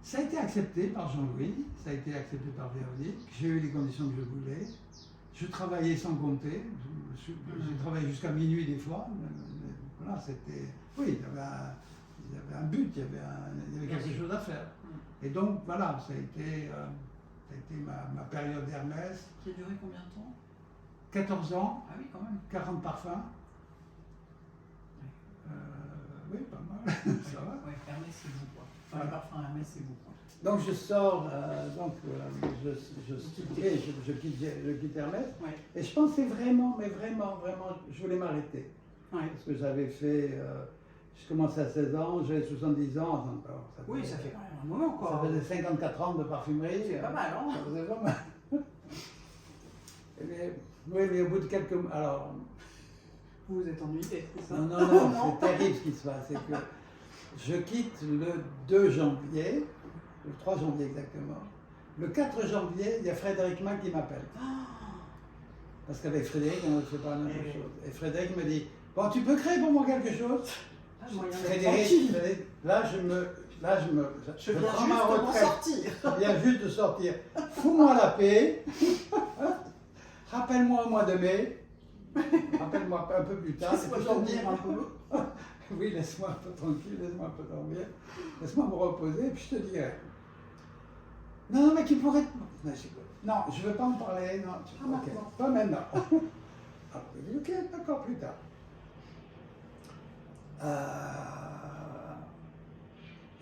Ça a été accepté par Jean-Louis, ça a été accepté par Véronique, j'ai eu les conditions que je voulais. Je travaillais sans compter, j'ai travaillé jusqu'à minuit des fois. Voilà, c'était... Oui, il y avait un but, il y avait quelque chose à faire. Et donc, voilà, ça a été ma période d'Hermès. Qui a duré combien de temps? 14 ans, Ah oui, quand même. 40 parfums. Oui, pas mal, ça va. Oui, Hermès, c'est vous, quoi. Enfin, le parfum Hermès, c'est vous, quoi. Donc je sors, je quitte Hermès. Ouais. Et je pensais vraiment, je voulais m'arrêter. Ouais. Parce que j'avais fait, je commençais à 16 ans, j'avais 70 ans. Donc, alors, Oui, ça fait quand même un moment, quoi. Ça faisait 54 ans de parfumerie. C'est pas mal, hein. Ça faisait pas mal. Oui, mais au bout de quelques mois, alors... Vous vous êtes ennuyé, c'est ça? Non, c'est terrible ce qui se passe. C'est que je quitte le 2 janvier, le 3 janvier exactement. Le 4 janvier, il y a Frédéric Mac qui m'appelle. Parce qu'avec Frédéric, on ne fait pas la même chose. Et Frédéric me dit: bon, tu peux créer pour moi quelque chose? Frédéric, là, je viens juste de sortir. Je viens juste de sortir. Fous-moi la paix. Rappelle-moi au mois de mai. Rappelle-moi un peu plus tard. Laisse-moi dormir un peu. Oui, laisse-moi un peu tranquille, laisse-moi un peu dormir. Laisse-moi me reposer, puis je te dirai. Non, mais tu pourrais... Non, je ne veux pas en parler. Non, okay. Pas maintenant. Ok, d'accord, plus tard.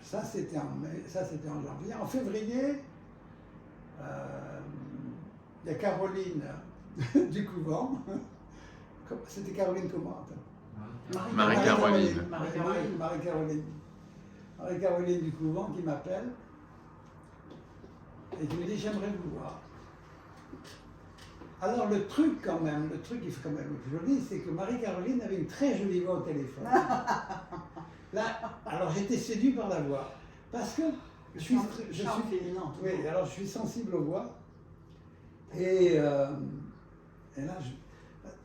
Ça, c'était en mai, ça, c'était en janvier. En février, il y a Caroline du couvent. C'était Caroline comment? Marie-Caroline. Marie-Caroline du couvent qui m'appelle et qui me dit: j'aimerais vous voir. Alors le truc quand même, le truc qui fait quand même joli, c'est que Marie-Caroline avait une très jolie voix au téléphone. Là, alors j'étais séduit par la voix. Parce que je suis féminin. Oui, alors je suis sensible aux voix. Et là,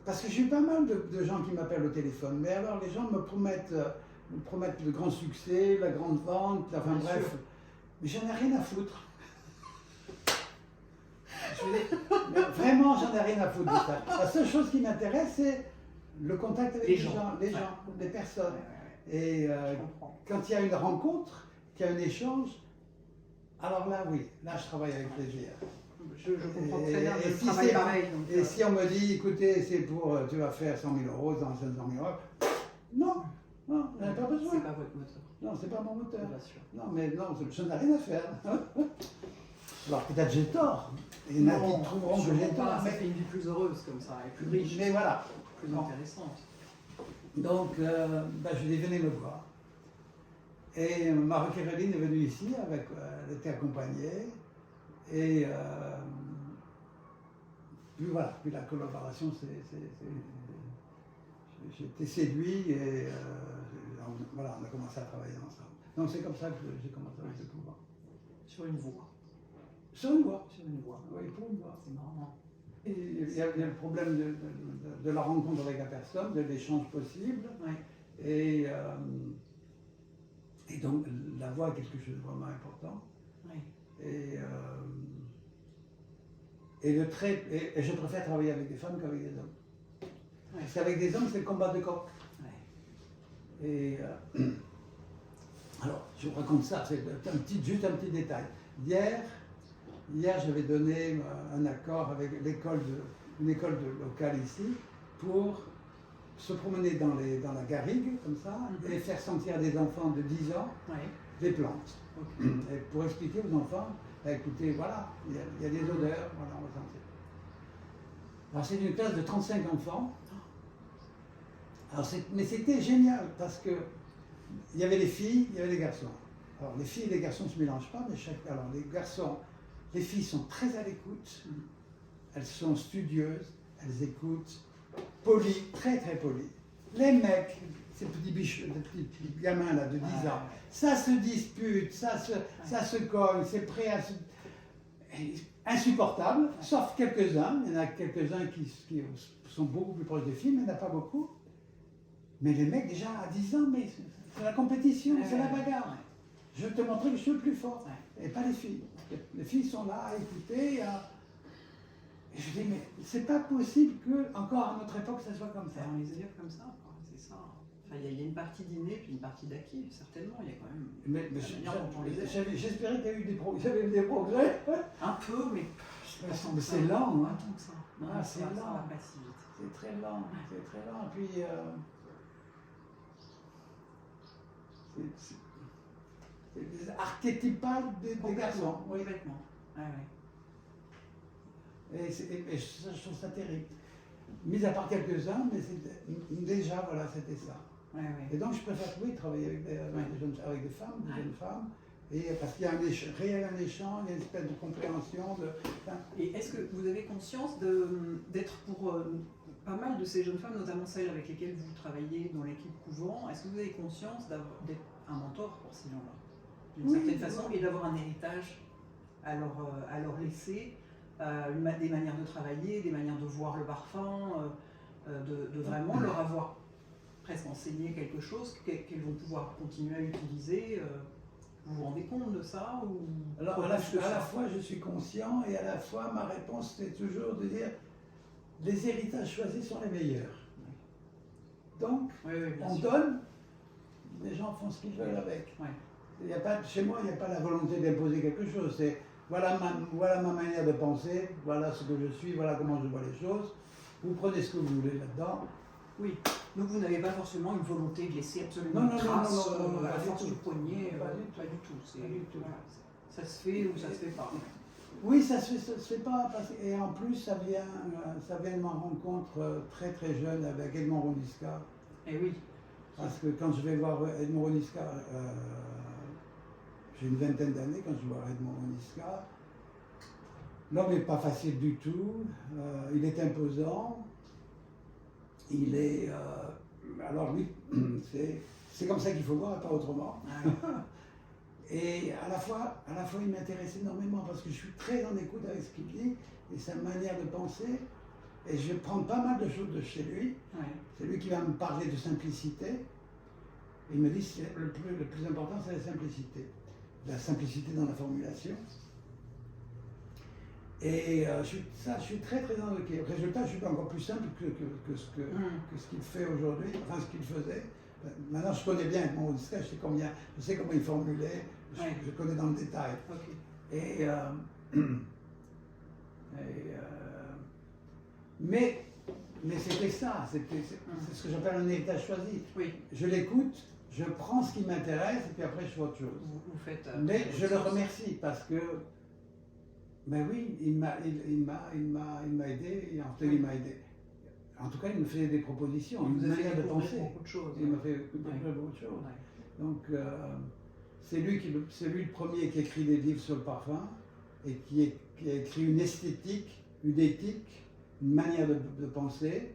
parce que j'ai eu pas mal de gens qui m'appellent au téléphone, mais alors les gens me promettent le grand succès, la grande vente, enfin bref, mais j'en ai rien à foutre. Mais vraiment, j'en ai rien à foutre de ça. La seule chose qui m'intéresse, c'est le contact avec les gens, les personnes. Et quand il y a une rencontre, qu'il y a un échange, alors là, oui, là je travaille avec plaisir. Je comprends très bien, je travaille pareil. Et si on me dit: écoutez, c'est pour, tu vas faire 100 000 euros, dans 500 000 euros, non, j'en ai pas besoin. C'est pas votre moteur. Non, c'est pas mon moteur. Bien sûr. Non, mais non, je n'ai rien à faire. Alors peut-être j'ai tort. Il y en a qui trouveront que j'ai tort. Ça fait une vie plus heureuse comme ça, et plus riche. Mais voilà. Plus intéressante. Donc, je lui ai dit: venez me voir. Et Marie-Caroline est venue ici, elle était accompagnée. Et puis voilà, puis la collaboration, j'ai été séduit et voilà, on a commencé à travailler ensemble. Donc c'est comme ça que j'ai commencé avec ce couvent. Sur une voie. Sur une voie. Sur une voie. Oui, pour une voie. C'est marrant. Et il y a le problème de la rencontre avec la personne, de l'échange possible. Ouais. Et donc, la voix est quelque chose de vraiment important. Oui. Et je préfère travailler avec des femmes qu'avec des hommes. Ouais. Parce qu'avec des hommes, c'est le combat de coq. Ouais. Et alors, je vous raconte ça, c'est juste un petit détail. Hier j'avais donné un accord avec une école locale ici pour se promener dans la garrigue, comme ça, et faire sentir à des enfants de 10 ans Ouais. des plantes. Ok. Et pour expliquer aux enfants, écoutez, voilà, il y a des odeurs, voilà, on va sentir. Alors c'est une classe de 35 enfants. Alors mais c'était génial parce que il y avait les filles, il y avait les garçons. Alors les filles et les garçons ne se mélangent pas, mais alors les filles sont très à l'écoute, elles sont studieuses, elles écoutent, polies, très très polies. Les mecs, ces petits gamins là de 10 ans, ça se dispute, ça se cogne, c'est prêt à se... Insupportable, sauf quelques-uns. Il y en a quelques-uns qui sont beaucoup plus proches des filles, mais il n'y en a pas beaucoup. Mais les mecs, déjà à 10 ans, mais c'est la compétition, c'est la bagarre. Je veux te montrer que je suis le plus fort. Et pas les filles. Les filles sont là à écouter. Et je dis, mais c'est pas possible que, encore à notre époque, ça soit comme ça. On les élève comme ça, quoi. C'est ça. Enfin, il y a une partie d'inné puis une partie d'acquis, certainement. Il y a quand même. Mais j'espérais qu'il y avait eu des progrès. Un peu, mais c'est lent. Pas tant que ça. Non, C'est ça lent. va pas si vite. C'est très lent. C'est très lent. Et puis, c'est archétypal des garçons. Oui. Complètement. Ouais, ouais. Et je trouve ça terrible. Mis à part quelques-uns, mais déjà, voilà, c'était ça. Ouais, ouais. Et donc, je préfère travailler avec des femmes, des jeunes femmes, et parce qu'il y a un réel échange, il y a une espèce de compréhension. Et est-ce que vous avez conscience d'être pour pas mal de ces jeunes femmes, notamment celles avec lesquelles vous travaillez dans l'équipe couvent, est-ce que vous avez conscience d'être un mentor pour ces gens-là, d'une certaine façon, et d'avoir un héritage à leur laisser, des manières de travailler, des manières de voir le parfum, de vraiment leur avoir presque enseigné quelque chose qu'elles vont pouvoir continuer à utiliser. Vous vous rendez compte de ça ou... Alors, à la fois, je suis conscient, et à la fois, ma réponse, c'est toujours de dire les héritages choisis sont les meilleurs. Donc, on donne, les gens font ce qu'ils veulent avec. Chez moi, il n'y a pas la volonté d'imposer quelque chose. C'est voilà ma manière de penser, voilà ce que je suis, voilà comment je vois les choses. Vous prenez ce que vous voulez là-dedans. Oui, donc vous n'avez pas forcément une volonté de laisser absolument une trace à la force du poignet, pas du tout. Voilà, ça se fait ou ça se fait pas. Oui, ça se fait pas, et en plus ça vient de ma rencontre très très jeune avec Edmond Roniska. Eh oui. Parce que quand je vais voir Edmond Roniska, j'ai une vingtaine d'années, quand je vais voir Edmond Roniska, l'homme n'est pas facile du tout, il est imposant. Il est. Alors lui, c'est comme ça qu'il faut voir, et pas autrement. Et à la fois, il m'intéresse énormément parce que je suis très en écoute avec ce qu'il dit et sa manière de penser. Et je prends pas mal de choses de chez lui. C'est lui qui va me parler de simplicité. Il me dit que le plus important, c'est la simplicité. La simplicité dans la formulation. Et je suis très très enrichi. Résultat, je suis encore plus simple que ce qu'il fait aujourd'hui, enfin ce qu'il faisait. Maintenant, je connais bien mon disque, je sais comment il formulait, je connais dans le détail. Okay. Mais c'était ça, c'est ce que j'appelle un héritage choisi. Oui. Je l'écoute, je prends ce qui m'intéresse et puis après je fais autre chose. Vous faites, mais je le remercie parce que ben oui, il m'a aidé, et en fait, il m'a aidé. En tout cas, il me faisait des propositions, une manière de penser. Beaucoup de choses. Il m'a fait découvrir beaucoup de choses. Donc, c'est lui le premier qui écrit des livres sur le parfum et qui a écrit une esthétique, une éthique, une manière de penser.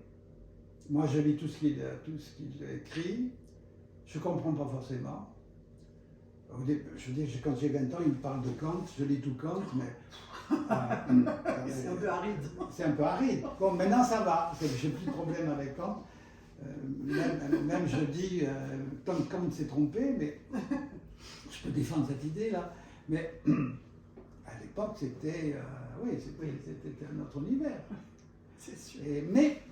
Moi, je lis tout ce qu'il écrit. Je ne comprends pas forcément. Je dis, quand j'ai 20 ans, il me parle de Kant, je lis tout Kant, mais... c'est un peu aride. C'est un peu aride. Bon, maintenant ça va, j'ai plus de problème avec Kant. Même je dis, comme on s'est trompé, mais je peux défendre cette idée-là. Mais à l'époque, c'était c'était un autre univers. C'est sûr. Mais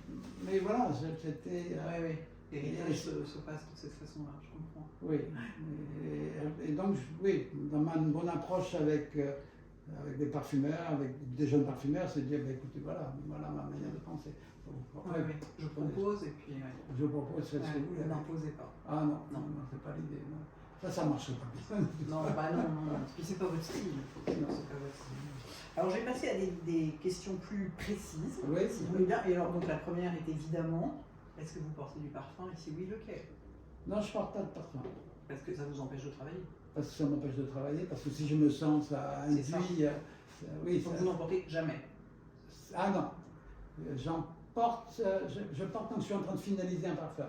voilà, c'était. Oui. Les réglages se passent de cette façon-là, je comprends. Oui. Et donc, oui, dans mon approche avec des parfumeurs, avec des jeunes parfumeurs, c'est de dire, écoutez, voilà ma manière de penser. Après, je propose et puis. Je propose, faites ce que vous voulez. N'imposez pas. Ah non, c'est pas l'idée. Ça marche pas bien. Non. Puis c'est pas votre style. C'est pas votre style. Alors j'ai passé à des questions plus précises, si vous voulez bien. Et alors donc la première est évidemment, est-ce que vous portez du parfum et si oui, lequel? Non, je porte pas de parfum. Parce que ça vous empêche de travailler. Parce que ça m'empêche de travailler, parce que si je me sens, ça induit. Oui, donc vous n'en portez jamais? Ah non, j'en porte, je porte quand je suis en train de finaliser un parfum.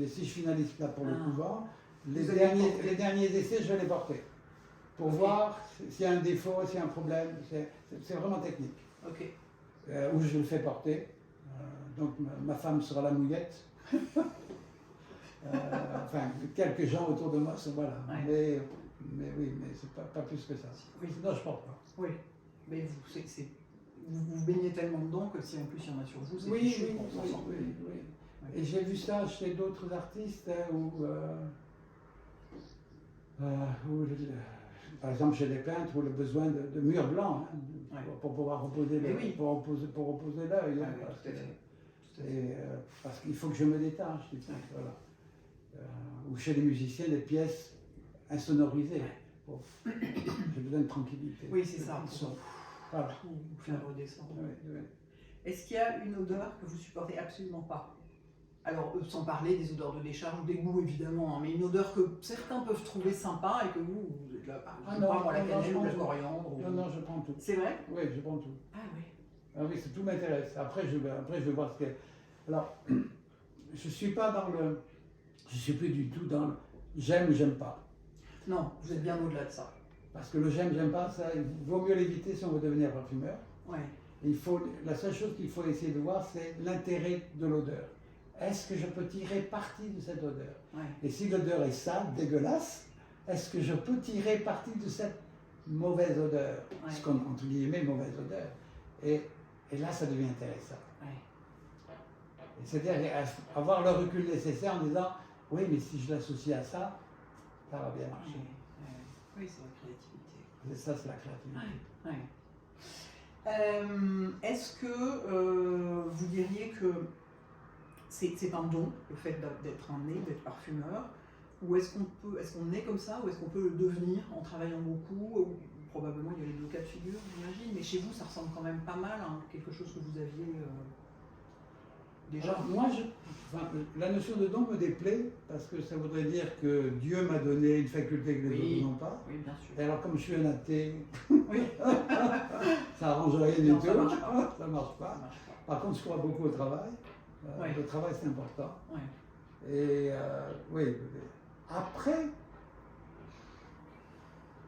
Si je finalise là pour le couvent, les derniers essais, je vais les porter. Pour voir s'il y a un défaut, s'il y a un problème. C'est vraiment technique. Ok. Où je le fais porter. Donc ma femme sera la mouillette. Enfin, quelques gens autour de moi sont voilà. Ouais. Mais oui, mais c'est pas plus que ça. Oui. Sinon, je porte pas. Oui. Mais vous baignez tellement dedans que si en plus il y en a sur vous, c'est oui. Oui. Et j'ai vu ça chez d'autres artistes où par exemple chez les peintres, où le besoin de murs blancs pour pouvoir reposer pour reposer l'œil. Parce qu'il faut que je me détache. Voilà. Ou chez les musiciens, des pièces insonorisées. J'ai besoin de tranquillité. Oui, c'est ça. Voilà. Vous faire redescendre. Oui. Est-ce qu'il y a une odeur que vous supportez absolument pas? Alors, sans parler des odeurs de décharge ou des goûts, évidemment, mais une odeur que certains peuvent trouver sympa et que vous êtes là, la cannelle ou la coriandre. Non, je prends tout. C'est vrai? Oui, je prends tout. Ah oui. Ah oui, tout m'intéresse. Après, je vais voir ce qu'il y a. Alors, je suis pas dans le... Je suis plus du tout dans le j'aime ou j'aime pas. Non, vous êtes bien au-delà de ça. Parce que le j'aime pas, ça, il vaut mieux l'éviter si on veut devenir parfumeur. Ouais. La seule chose qu'il faut essayer de voir, c'est l'intérêt de l'odeur. Est-ce que je peux tirer parti de cette odeur? Et si l'odeur est sale, dégueulasse, est-ce que je peux tirer parti de cette mauvaise odeur? Ce qu'on, entre guillemets, mauvaise odeur. Et là, ça devient intéressant. C'est-à-dire avoir le recul nécessaire en disant, oui, mais si je l'associe à ça, ça va bien marcher. Oui, c'est la créativité. Et ça, c'est la créativité. Est-ce que vous diriez que c'est un don, le fait d'être un nez, d'être parfumeur, ou est-ce qu'on est comme ça, ou est-ce qu'on peut le devenir en travaillant beaucoup, ou probablement il y a les deux cas de figure, j'imagine, mais chez vous ça ressemble quand même pas mal à quelque chose que vous aviez déjà. Alors, moi, la notion de don me déplaît, parce que ça voudrait dire que Dieu m'a donné une faculté que les autres n'ont pas. Oui, bien sûr. Et alors comme je suis un athée, oui. ça arrange rien du tout. Ça marche pas. Ça marche pas. Par contre, je crois beaucoup au travail. Le travail, c'est important. Et oui. Après.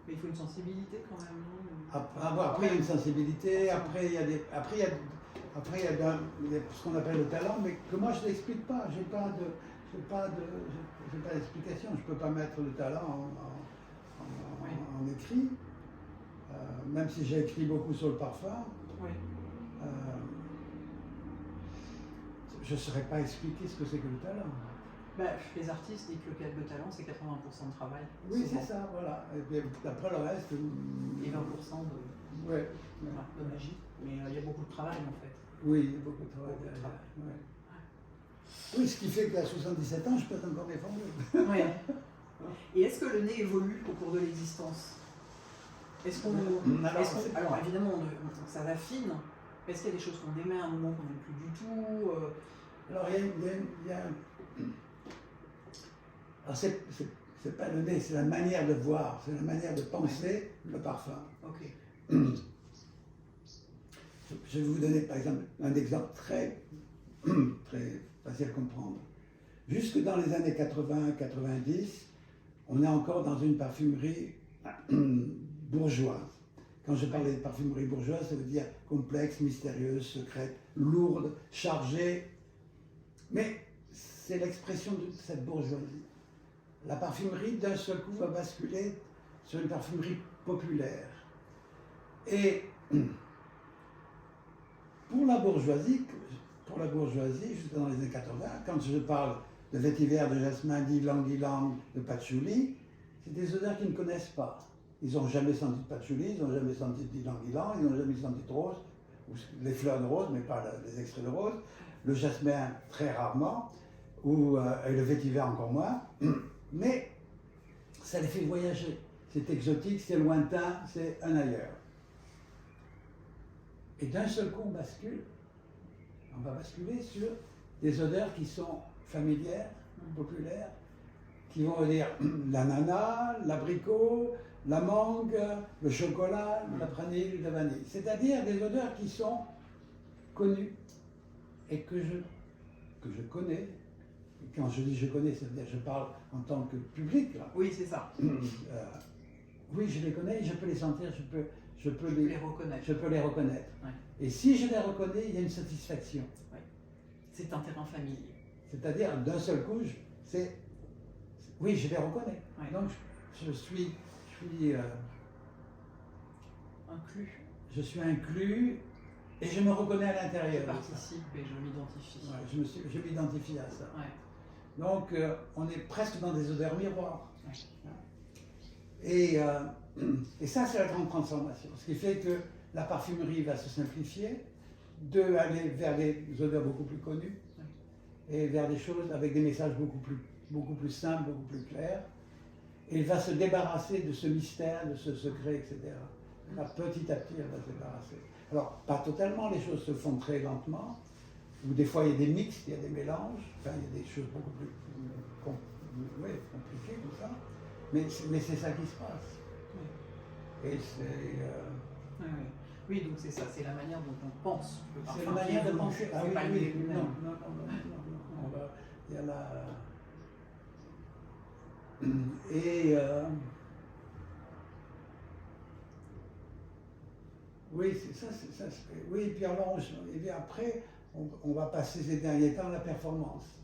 Mais il faut une sensibilité quand même, non? Après, il y a une sensibilité. Après, il y a ce qu'on appelle le talent, mais que moi, je ne l'explique pas. Je n'ai pas d'explication. Je ne peux pas mettre le talent en écrit. Même si j'ai écrit beaucoup sur le parfum. Je ne saurais pas expliquer ce que c'est que le talent. Les artistes disent que le talent, c'est 80% de travail. Oui, c'est ça, voilà. Et puis après le reste... Et 20% de magie. Mais il y a beaucoup de travail, en fait. Oui, il y a beaucoup de travail. Oui, ce qui fait qu'à 77 ans, je peux être encore défendu. Et est-ce que le nez évolue au cours de l'existence? Alors évidemment, ça affine. Est-ce qu'il y a des choses qu'on aimait à un moment qu'on n'aime plus du tout? Alors, il y a alors, c'est pas le nez, c'est la manière de voir, c'est la manière de penser le parfum. Ok. Je vais vous donner par exemple un exemple très facile à comprendre. Jusque dans les années 80-90, on est encore dans une parfumerie bourgeoise. Quand je parle de parfumerie bourgeoise, ça veut dire complexe, mystérieuse, secrète, lourde, chargée. Mais c'est l'expression de cette bourgeoisie. La parfumerie, d'un seul coup, va basculer sur une parfumerie populaire. Et pour la bourgeoisie, jusque dans les années 80, quand je parle de vétiver, de jasmin, d'ylang-ylang, de patchouli, c'est des odeurs qu'ils ne connaissent pas. Ils n'ont jamais senti de patchouli, ils n'ont jamais senti d'ylang-ylang, ils n'ont jamais senti de rose, ou les fleurs de rose, mais pas les extraits de rose, le jasmin très rarement, et le vétiver encore moins, mais ça les fait voyager. C'est exotique, c'est lointain, c'est un ailleurs. Et d'un seul coup, on va basculer sur des odeurs qui sont familières, populaires, qui vont dire l'ananas, l'abricot, la mangue, le chocolat, la vanille, la vanille. C'est-à-dire des odeurs qui sont connues et que je connais. Et quand je dis je connais, c'est-à-dire je parle en tant que public. Là. Oui, c'est ça. Oui, je les connais, je peux les sentir, je peux les reconnaître. Je peux les reconnaître. Ouais. Et si je les reconnais, il y a une satisfaction. Ouais. C'est un terrain familier. C'est-à-dire, d'un seul coup, oui, je les reconnais. Ouais. Donc, je suis inclus. Je suis inclus et je me reconnais à l'intérieur. Je participe et je m'identifie. Ouais, je m'identifie à ça. Ouais. Donc, on est presque dans des odeurs miroirs. Ouais. Et ça, c'est la grande transformation. Ce qui fait que la parfumerie va se simplifier, aller vers des odeurs beaucoup plus connues, et vers des choses avec des messages beaucoup plus simples, beaucoup plus clairs. Et il va se débarrasser de ce mystère, de ce secret, etc. Là, petit à petit, elle va se débarrasser. Alors, pas totalement, les choses se font très lentement, ou des fois il y a des mixtes, il y a des mélanges, enfin il y a des choses beaucoup plus compliquées, tout ça. Mais c'est ça qui se passe. Oui. Et c'est... Oui, donc c'est ça, c'est la manière dont on pense. C'est la manière de penser. Ah oui, pas l'idée non, lui-même. non. Il y a la... Et... Oui, c'est ça. Oui, et puis alors, et puis après, on va passer ces derniers temps à la performance.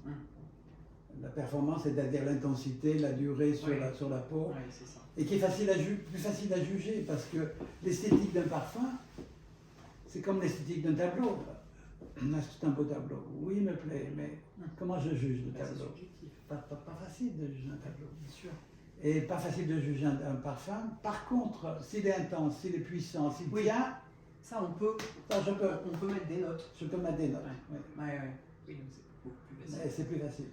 La performance, c'est-à-dire l'intensité, la durée sur la peau, c'est ça. et qui est plus facile à juger, parce que l'esthétique d'un parfum, c'est comme l'esthétique d'un tableau. C'est un beau tableau. Oui, il me plaît, mais comment je juge le tableau? Pas facile de juger un tableau. Bien sûr. Et pas facile de juger un parfum. Par contre, s'il est intense, s'il est puissant, s'il tient, ça on peut mettre des notes. Je peux mettre des notes. Oui, donc c'est beaucoup plus facile. C'est plus facile.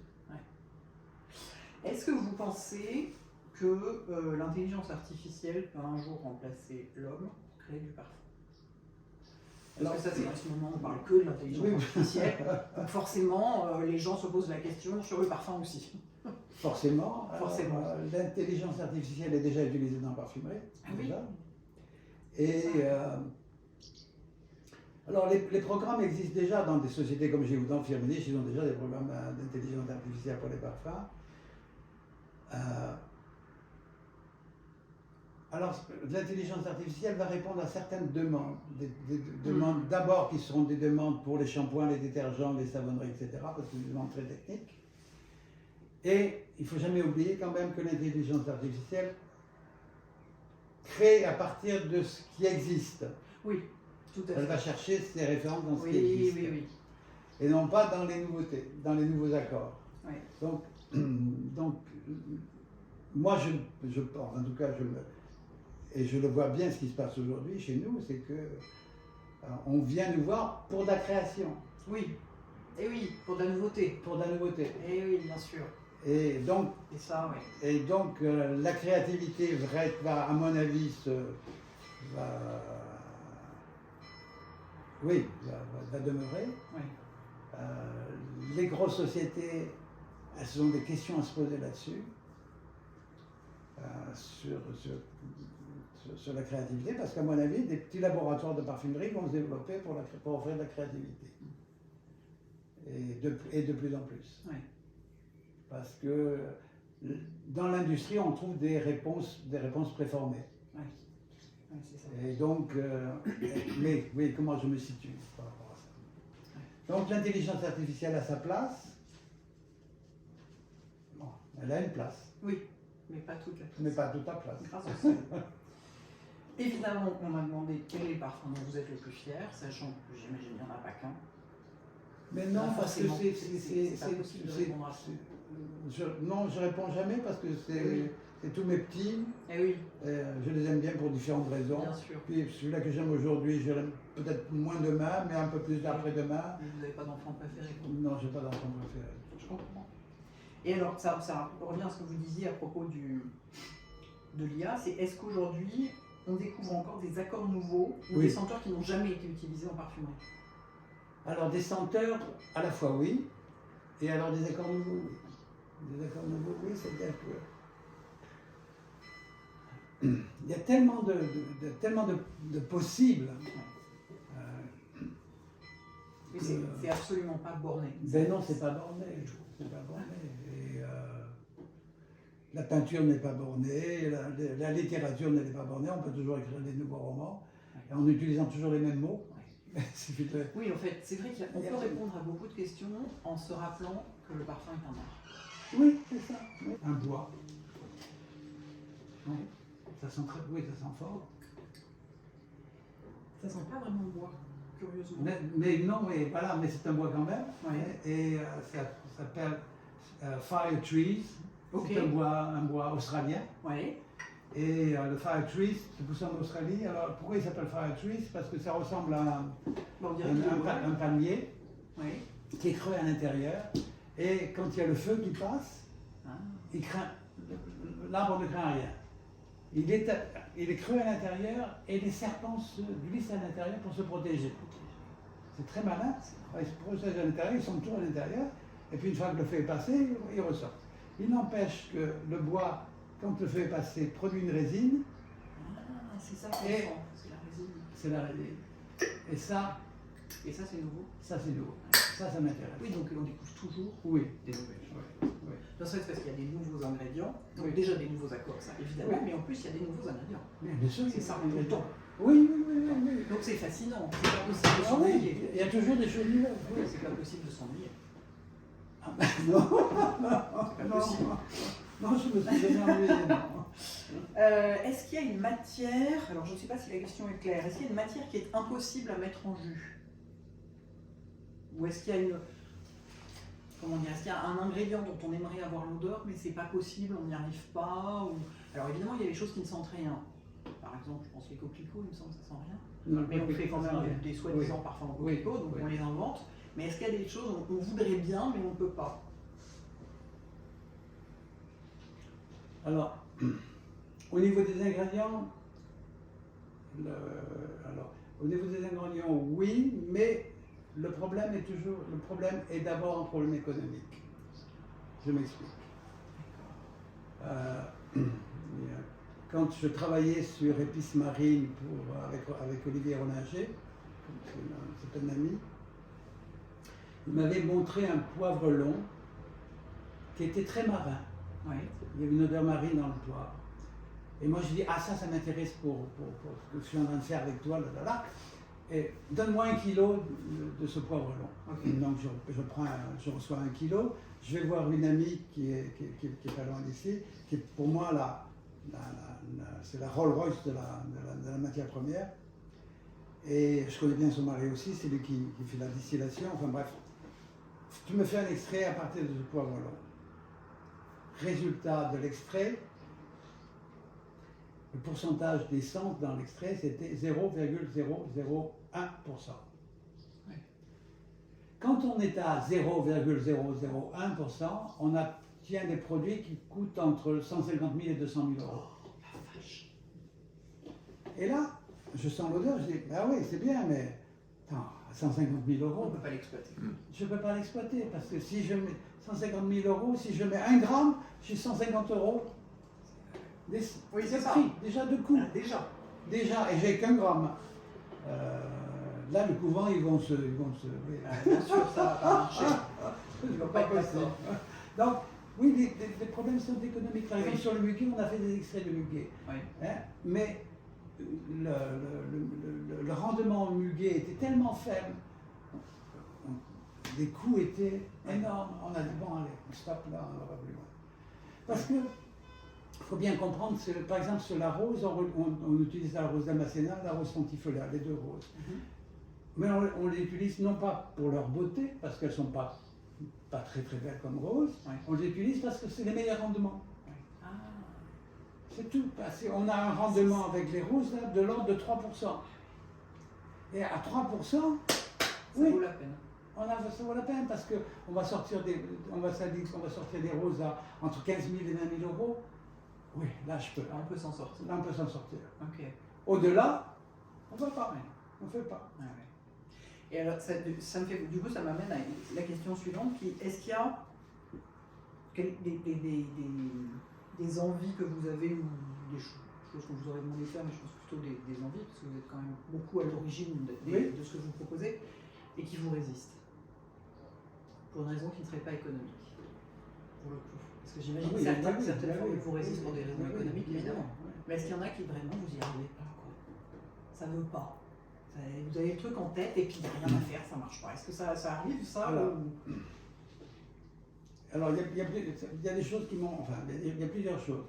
Est-ce que vous pensez que l'intelligence artificielle peut un jour remplacer l'homme pour créer du parfum? Parce que ça, c'est en ce moment, on ne parle que de l'intelligence artificielle. Donc forcément, les gens se posent la question sur le parfum aussi. Forcément. L'intelligence artificielle est déjà utilisée dans la parfumerie. Oui. Et alors, les programmes existent déjà dans des sociétés comme Givaudan, Firmenich, ils ont déjà des programmes d'intelligence artificielle pour les parfums. Alors, l'intelligence artificielle va répondre à certaines demandes. Des demandes d'abord qui seront des demandes pour les shampoings, les détergents, les savonneries, etc., parce que c'est des demandes très techniques. Et il ne faut jamais oublier quand même que l'intelligence artificielle crée à partir de ce qui existe. Oui, tout à fait. Elle va chercher ses références dans ce qui existe. Oui. Et non pas dans les nouveautés, dans les nouveaux accords. Oui. Donc moi, en tout cas, je le vois bien ce qui se passe aujourd'hui chez nous, c'est que on vient nous voir pour de la création. Oui, et oui, pour de la nouveauté. Pour de la nouveauté. Et oui, bien sûr. Et donc, la créativité va, à mon avis, va demeurer. Oui. Les grosses sociétés, elles ont des questions à se poser là-dessus, sur la créativité, parce qu'à mon avis, des petits laboratoires de parfumerie vont se développer pour offrir de la créativité. Et de plus en plus. Oui. Parce que dans l'industrie, on trouve des réponses préformées. Oui, c'est ça. Et donc, mais comment je me situe par rapport à ça? Donc l'intelligence artificielle a sa place, Elle a une place, Oui, mais pas toute la place. mais pas toute la place. Grâce au sol. Évidemment, on m'a demandé quel est le parfum dont vous êtes le plus fier, sachant que j'imagine qu'il n'y en a pas qu'un. Mais non, Bah, parce que forcément, c'est pas possible de répondre à ça. non, je réponds jamais parce que c'est tous mes petits. Eh oui, Je les aime bien pour différentes raisons. bien sûr. Puis celui-là que j'aime aujourd'hui, je l'aime peut-être moins demain, mais un peu plus d'après-demain. Mais vous n'avez pas d'enfant préféré, quoi. Non, j'ai pas d'enfant préféré. Je comprends. Et alors, ça revient à ce que vous disiez à propos de l'IA, c'est est-ce qu'aujourd'hui, on découvre encore des accords nouveaux ou Oui. des senteurs qui n'ont jamais été utilisés en parfumerie? Alors des senteurs, à la fois oui, et alors des accords nouveaux, oui. Des accords nouveaux, oui, c'est-à-dire que il y a tellement de possibles. Mais c'est absolument pas borné. Ben non, c'est pas borné. C'est pas borné. Et, la peinture n'est pas bornée, la littérature n'est pas bornée, on peut toujours écrire des nouveaux romans, en utilisant toujours les mêmes mots. Oui, en fait, c'est vrai qu'on peut répondre à beaucoup de questions en se rappelant que le parfum est un art. Oui, c'est ça. Oui. Un bois. Oui. Ça sent très... Oui, ça sent fort. Ça sent pas vraiment le bois, curieusement. Mais non, mais voilà, mais c'est un bois quand même. Oui. Et ça s'appelle Fire Trees. Ok. C'est un bois australien. Oui. Et le Fire Trees, c'est poussé en Australie. Alors pourquoi il s'appelle Fire Trees? Parce que ça ressemble à On dirait qu'il est vrai. un palmier Oui. qui est creux à l'intérieur. Et quand il y a le feu qui passe, Ah. l'arbre ne craint rien. Il est creux à l'intérieur et les serpents se glissent à l'intérieur pour se protéger. C'est très malin. Ils se protègent à l'intérieur, ils sont toujours à l'intérieur. Et puis une fois que le feu est passé, ils ressortent. Il n'empêche que le bois, quand le feu est passé, produit une résine. Ah, c'est ça qu'on Et- sent, c'est la résine. C'est la résine. Et ça C'est nouveau. c'est nouveau. Ça m'intéresse. Oui, donc on découvre toujours Oui. des nouvelles choses. Oui. Non, c'est parce qu'il y a des nouveaux ingrédients, donc Oui. déjà des nouveaux accords, ça évidemment, Oui. mais en plus il y a des nouveaux ingrédients. Mais bien sûr, C'est ça, tout le temps. Oui. Donc c'est fascinant, c'est pas possible de Ah oui, s'ennuyer. il y a toujours des choses nouvelles. Oui. C'est pas possible de s'ennuyer. Ah ben, non, C'est pas possible. Non, je me suis jamais ennuyé, non. Est-ce qu'il y a une matière, alors je ne sais pas si la question est claire, est-ce qu'il y a une matière qui est impossible à mettre en jus? Ou est-ce qu'il y a une... Comment dire? Est-ce qu'il y a un ingrédient dont on aimerait avoir l'odeur, mais c'est pas possible, on n'y arrive pas ou... Alors évidemment, il y a des choses qui ne sentent rien. Par exemple, je pense les coquelicots, il me semble que ça sent rien. Non, Mais on fait quand même rien. des soi-disant parfums en coquelicots, donc on les invente. Mais est-ce qu'il y a des choses où on voudrait bien, mais on ne peut pas? Alors, au niveau des ingrédients, au niveau des ingrédients, oui, mais le problème est d'abord un problème économique. Je m'explique. Quand je travaillais sur Épices Marines avec Olivier Rollinger, c'est un ami, il m'avait montré un poivre long qui était très marin. Oui. Il y avait une odeur marine dans le poivre. Et moi je dis, ah ça m'intéresse pour ce que je suis en train de faire avec toi, là. Et donne-moi 1 kilo de ce poivre long. Okay. Donc je reçois 1 kilo. Je vais voir une amie qui est pas loin d'ici, qui est pour moi c'est la Rolls Royce de la matière première. Et je connais bien son mari aussi, c'est lui qui fait la distillation. Enfin bref, tu me fais un extrait à partir de ce poivre long. Résultat de l'extrait, le pourcentage d'essence dans l'extrait, c'était 0,001%. Ouais. Quand on est à 0,001%, on obtient des produits qui coûtent entre 150 000 et 200 000 euros. La vache. Et là, je sens l'odeur, je dis, bah oui, c'est bien, mais attends, 150 000 On euros, ne peut pas l'exploiter. je ne peux pas l'exploiter, parce que si je mets 150 000 euros, si je mets 1 gramme, j'ai 150 euros. Oui, c'est ça. prix, déjà de coût. Ah, déjà. Déjà, et j'ai qu'un gramme. Là, le couvent, ils vont se oui. Bien sûr, ça va pas marcher. C'est va pas être possible. Donc, oui, les problèmes sont économiques. Par exemple, Oui. sur le muguet, on a fait des extraits de muguet. Oui. Hein, mais le rendement au muguet était tellement faible, les coûts étaient énormes. On a dit, bon, allez, on stoppe là, on va pas plus loin. Parce que il faut bien comprendre, par exemple sur la rose, on utilise la rose damascéna, la rose pontifolia, les deux roses. Mais on les utilise non pas pour leur beauté, parce qu'elles ne sont pas très très belles comme roses, on les utilise parce que c'est les meilleurs rendements. C'est tout. On a un rendement avec les roses là, de l'ordre de 3%. Et à 3%, Ça vaut la peine. Ça vaut la peine parce qu'on va sortir des roses entre 15 000 et 20 000 euros. Oui, là je peux. Là, on peut s'en sortir. Là, on peut s'en sortir. Ok. Au-delà, on ne va pas. On ne fait pas. Ah ouais. Et alors, ça me fait, du coup, ça m'amène à la question suivante est-ce qu'il y a des envies que vous avez ou des choses que vous aurez demandé de faire, mais je pense plutôt des envies, parce que vous êtes quand même beaucoup à l'origine de ce que vous proposez, et qui vous résistent pour une raison qui ne serait pas économique, pour le coup. Parce que j'imagine que certaines formules vous résistent pour des raisons économiques, évidemment. Mais est-ce qu'il y en a qui vraiment vous y arrivez pas, quoi? Ça ne veut pas. Vous avez le truc en tête et puis il n'y a rien à faire, ça ne marche pas. Est-ce que ça arrive, ça? Alors, il y a des choses qui m'ont... Enfin, il y a plusieurs choses.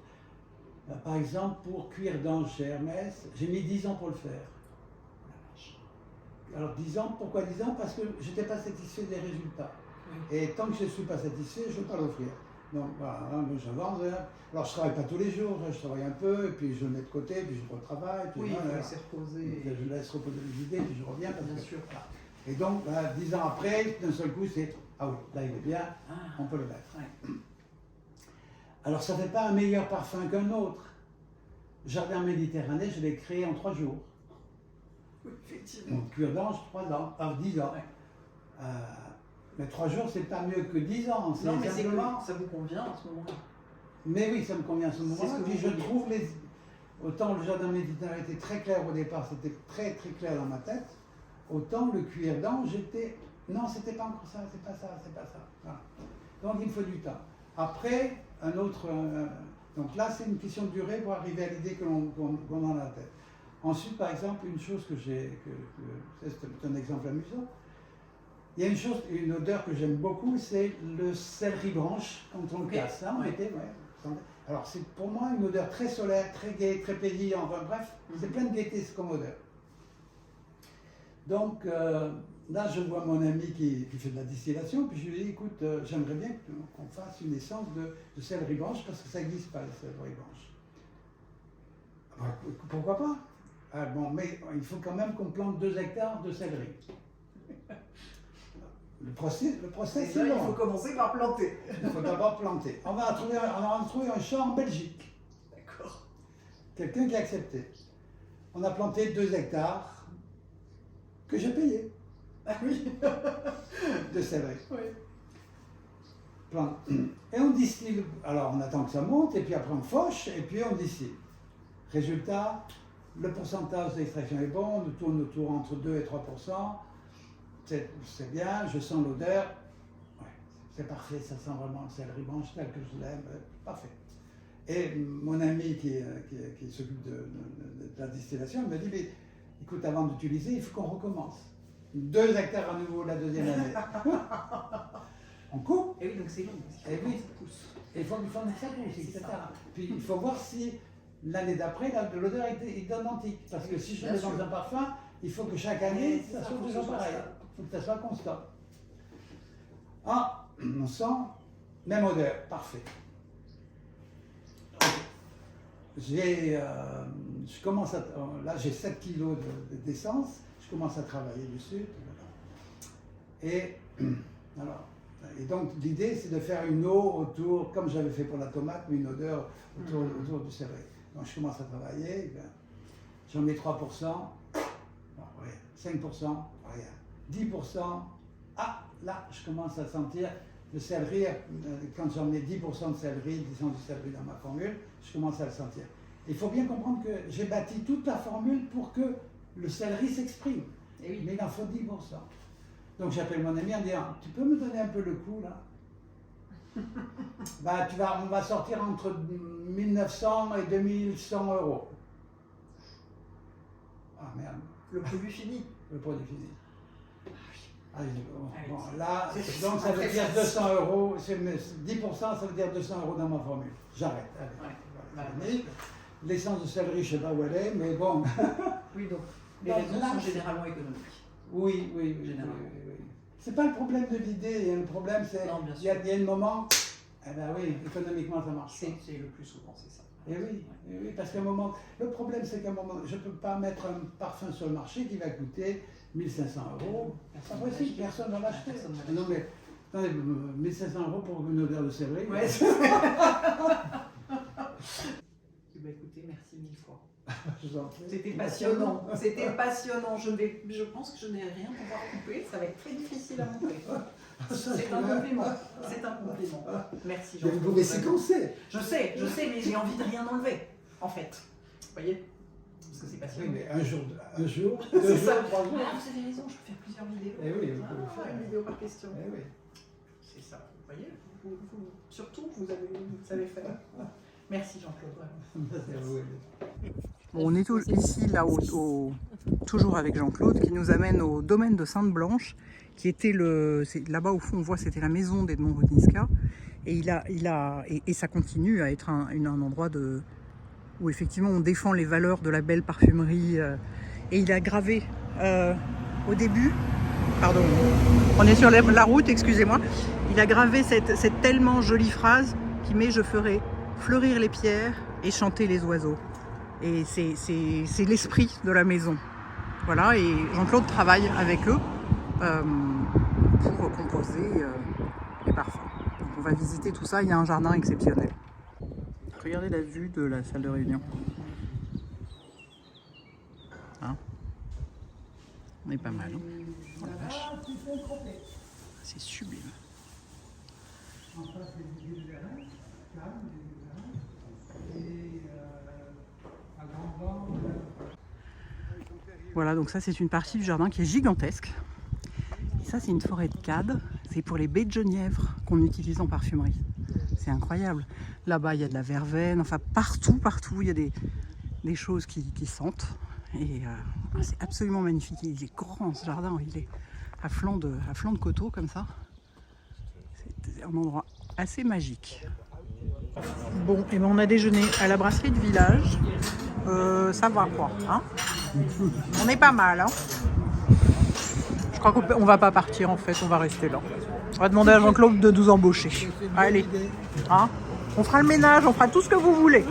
Par exemple, pour cuir d'ange chez Hermès, j'ai mis 10 ans pour le faire. Alors 10 ans, pourquoi 10 ans? Parce que je n'étais pas satisfait des résultats. Et tant que je ne suis pas satisfait, je ne veux pas l'offrir. Donc voilà, j'avance. Alors je ne travaille pas tous les jours, je travaille un peu, et puis je le mets de côté, puis je retravaille. Puis il faut laisser reposer. Je laisse reposer les idées, puis je reviens. Bien sûr. Et donc, 10 ans après, d'un seul coup, c'est ah oui, là il est bien, on peut le mettre. Ouais. Alors ça ne fait pas un meilleur parfum qu'un autre. Jardin Méditerranée, je l'ai créé en 3 jours. Oui, effectivement. Donc cuir d'ange, 10 ans. Ouais. Mais 3 jours, c'est pas mieux que 10 ans. Non, mais simplement, ça vous convient à ce moment-là. Mais oui, ça me convient à ce moment-là. Puis je trouve autant le jardin méditerranéen était très clair au départ, c'était très très clair dans ma tête, autant le cuir d'ange, non, c'était pas encore ça, c'est pas ça. Voilà. Donc il me faut du temps. Après, donc là, c'est une question de durée pour arriver à l'idée qu'on a dans la tête. Ensuite, par exemple, une chose c'est un exemple amusant. Il y a une odeur que j'aime beaucoup, c'est le céleri branche quand on le casse. Hein, alors c'est pour moi une odeur très solaire, très gaie, très pétillante. Enfin bref, c'est plein de gaieté comme odeur. Donc là, je vois mon ami qui fait de la distillation, puis je lui dis, écoute, j'aimerais bien qu'on fasse une essence de céleri branche parce que ça n'existe pas, le céleri branche. Alors, pourquoi pas? Bon, mais il faut quand même qu'on plante 2 hectares de céleri. Le procès, c'est long. Il faut commencer par planter. Il faut d'abord planter. On va trouver un champ en Belgique. D'accord. Quelqu'un qui a accepté. On a planté 2 hectares que j'ai payé. Ah oui. De céleri. Oui. Et on distille. Alors on attend que ça monte, et puis après on fauche, et puis on distille. Résultat, le pourcentage d'extraction est bon, on tourne autour entre 2 et 3%. C'est bien, je sens l'odeur, c'est parfait, ça sent vraiment le céleri branche tel que je l'aime, parfait. Et mon ami qui s'occupe de la distillation me dit, mais écoute, avant d'utiliser, il faut qu'on recommence. 2 hectares à nouveau la deuxième année. On coupe. Et oui, donc c'est long. Et oui, et il faut que ça pousse, etc. Puis il faut voir si l'année d'après, l'odeur est identique. Parce que si je mets dans un parfum, il faut que chaque année, ça soit toujours pareil. Il faut que ça soit constant. Ah, on sent, même odeur, parfait. Je commence là j'ai 7 kilos d'essence, je commence à travailler dessus. Et donc l'idée c'est de faire une eau autour, comme j'avais fait pour la tomate, mais une odeur autour du céleri. Donc je commence à travailler, j'en mets 3%, bon, rien, 5%, rien. 10%, là, je commence à sentir le céleri, quand j'en mets 10% de céleri, disons du céleri dans ma formule, je commence à le sentir. Il faut bien comprendre que j'ai bâti toute la formule pour que le céleri s'exprime, mais il en faut 10%. Donc j'appelle mon ami en disant, tu peux me donner un peu le coup là? On va sortir entre 1900 et 2100 euros. Ah merde. Le produit fini. Le produit fini. Ah, bon, là, donc ça veut dire 200 €, 10%, ça veut dire 200 € dans ma formule. J'arrête. Allez. L'essence de céleri, je ne sais pas où elle est, mais bon. Oui, donc les raisons sont généralement économiques. Oui. C'est pas le problème de l'idée, le problème c'est qu'il y a un moment, eh ben oui, économiquement ça marche. C'est le plus souvent, c'est ça. Et oui, parce qu'à un moment, le problème c'est qu'à un moment, je ne peux pas mettre un parfum sur le marché qui va coûter 1 500 €. C'est pas possible, personne ne va l'acheter. Non mais, attendez, 1 500 € pour une odeur de céleri. Ouais, bah écoutez, merci 1000 fois. C'était passionnant. C'était passionnant. Je pense que je n'ai rien pouvoir couper. Ça va être très difficile à monter. C'est un compliment. C'est un compliment. Merci Jean. Vous pouvez séquencer. Je sais, mais j'ai envie de rien enlever, en fait. Vous voyez? Parce que c'est passionnant. Oui, mais un jour, 2 jours, 3 jours. Vous avez raison, je peux faire plusieurs vidéos. Eh oui, vous pouvez faire une vidéo par question. Eh oui. C'est ça. Vous voyez? Surtout, vous savez faire. Merci Jean-Claude. Bon, on est ici, là, toujours avec Jean-Claude, qui nous amène au domaine de Sainte-Blanche, qui était là-bas au fond, on voit, c'était la maison d'Edmond Rudinska. Et ça continue à être un endroit où effectivement on défend les valeurs de la belle parfumerie. Et il a gravé au début, pardon, on est sur la route, excusez-moi, il a gravé cette tellement jolie phrase qui met « Je ferai fleurir les pierres et chanter les oiseaux ». Et c'est l'esprit de la maison. Voilà, et Jean-Claude travaille avec eux pour composer les parfums. Donc on va visiter tout ça, il y a un jardin exceptionnel. Regardez la vue de la salle de réunion. Hein, on est pas mal. Hein, oh la vache. C'est sublime. Voilà, donc ça c'est une partie du jardin qui est gigantesque. Et ça c'est une forêt de cad. C'est pour les baies de genièvre qu'on utilise en parfumerie. C'est incroyable. Là-bas il y a de la verveine, enfin partout il y a des choses qui sentent. Et c'est absolument magnifique. Il est grand ce jardin, il est à flanc de coteaux comme ça. C'est un endroit assez magique. Bon, et ben on a déjeuné à la brasserie de village. Ça va quoi, hein? On est pas mal, hein? Je crois qu'on va pas partir en fait, on va rester là. On va demander à Jean-Claude de nous embaucher. Allez, hein? On fera le ménage, on fera tout ce que vous voulez.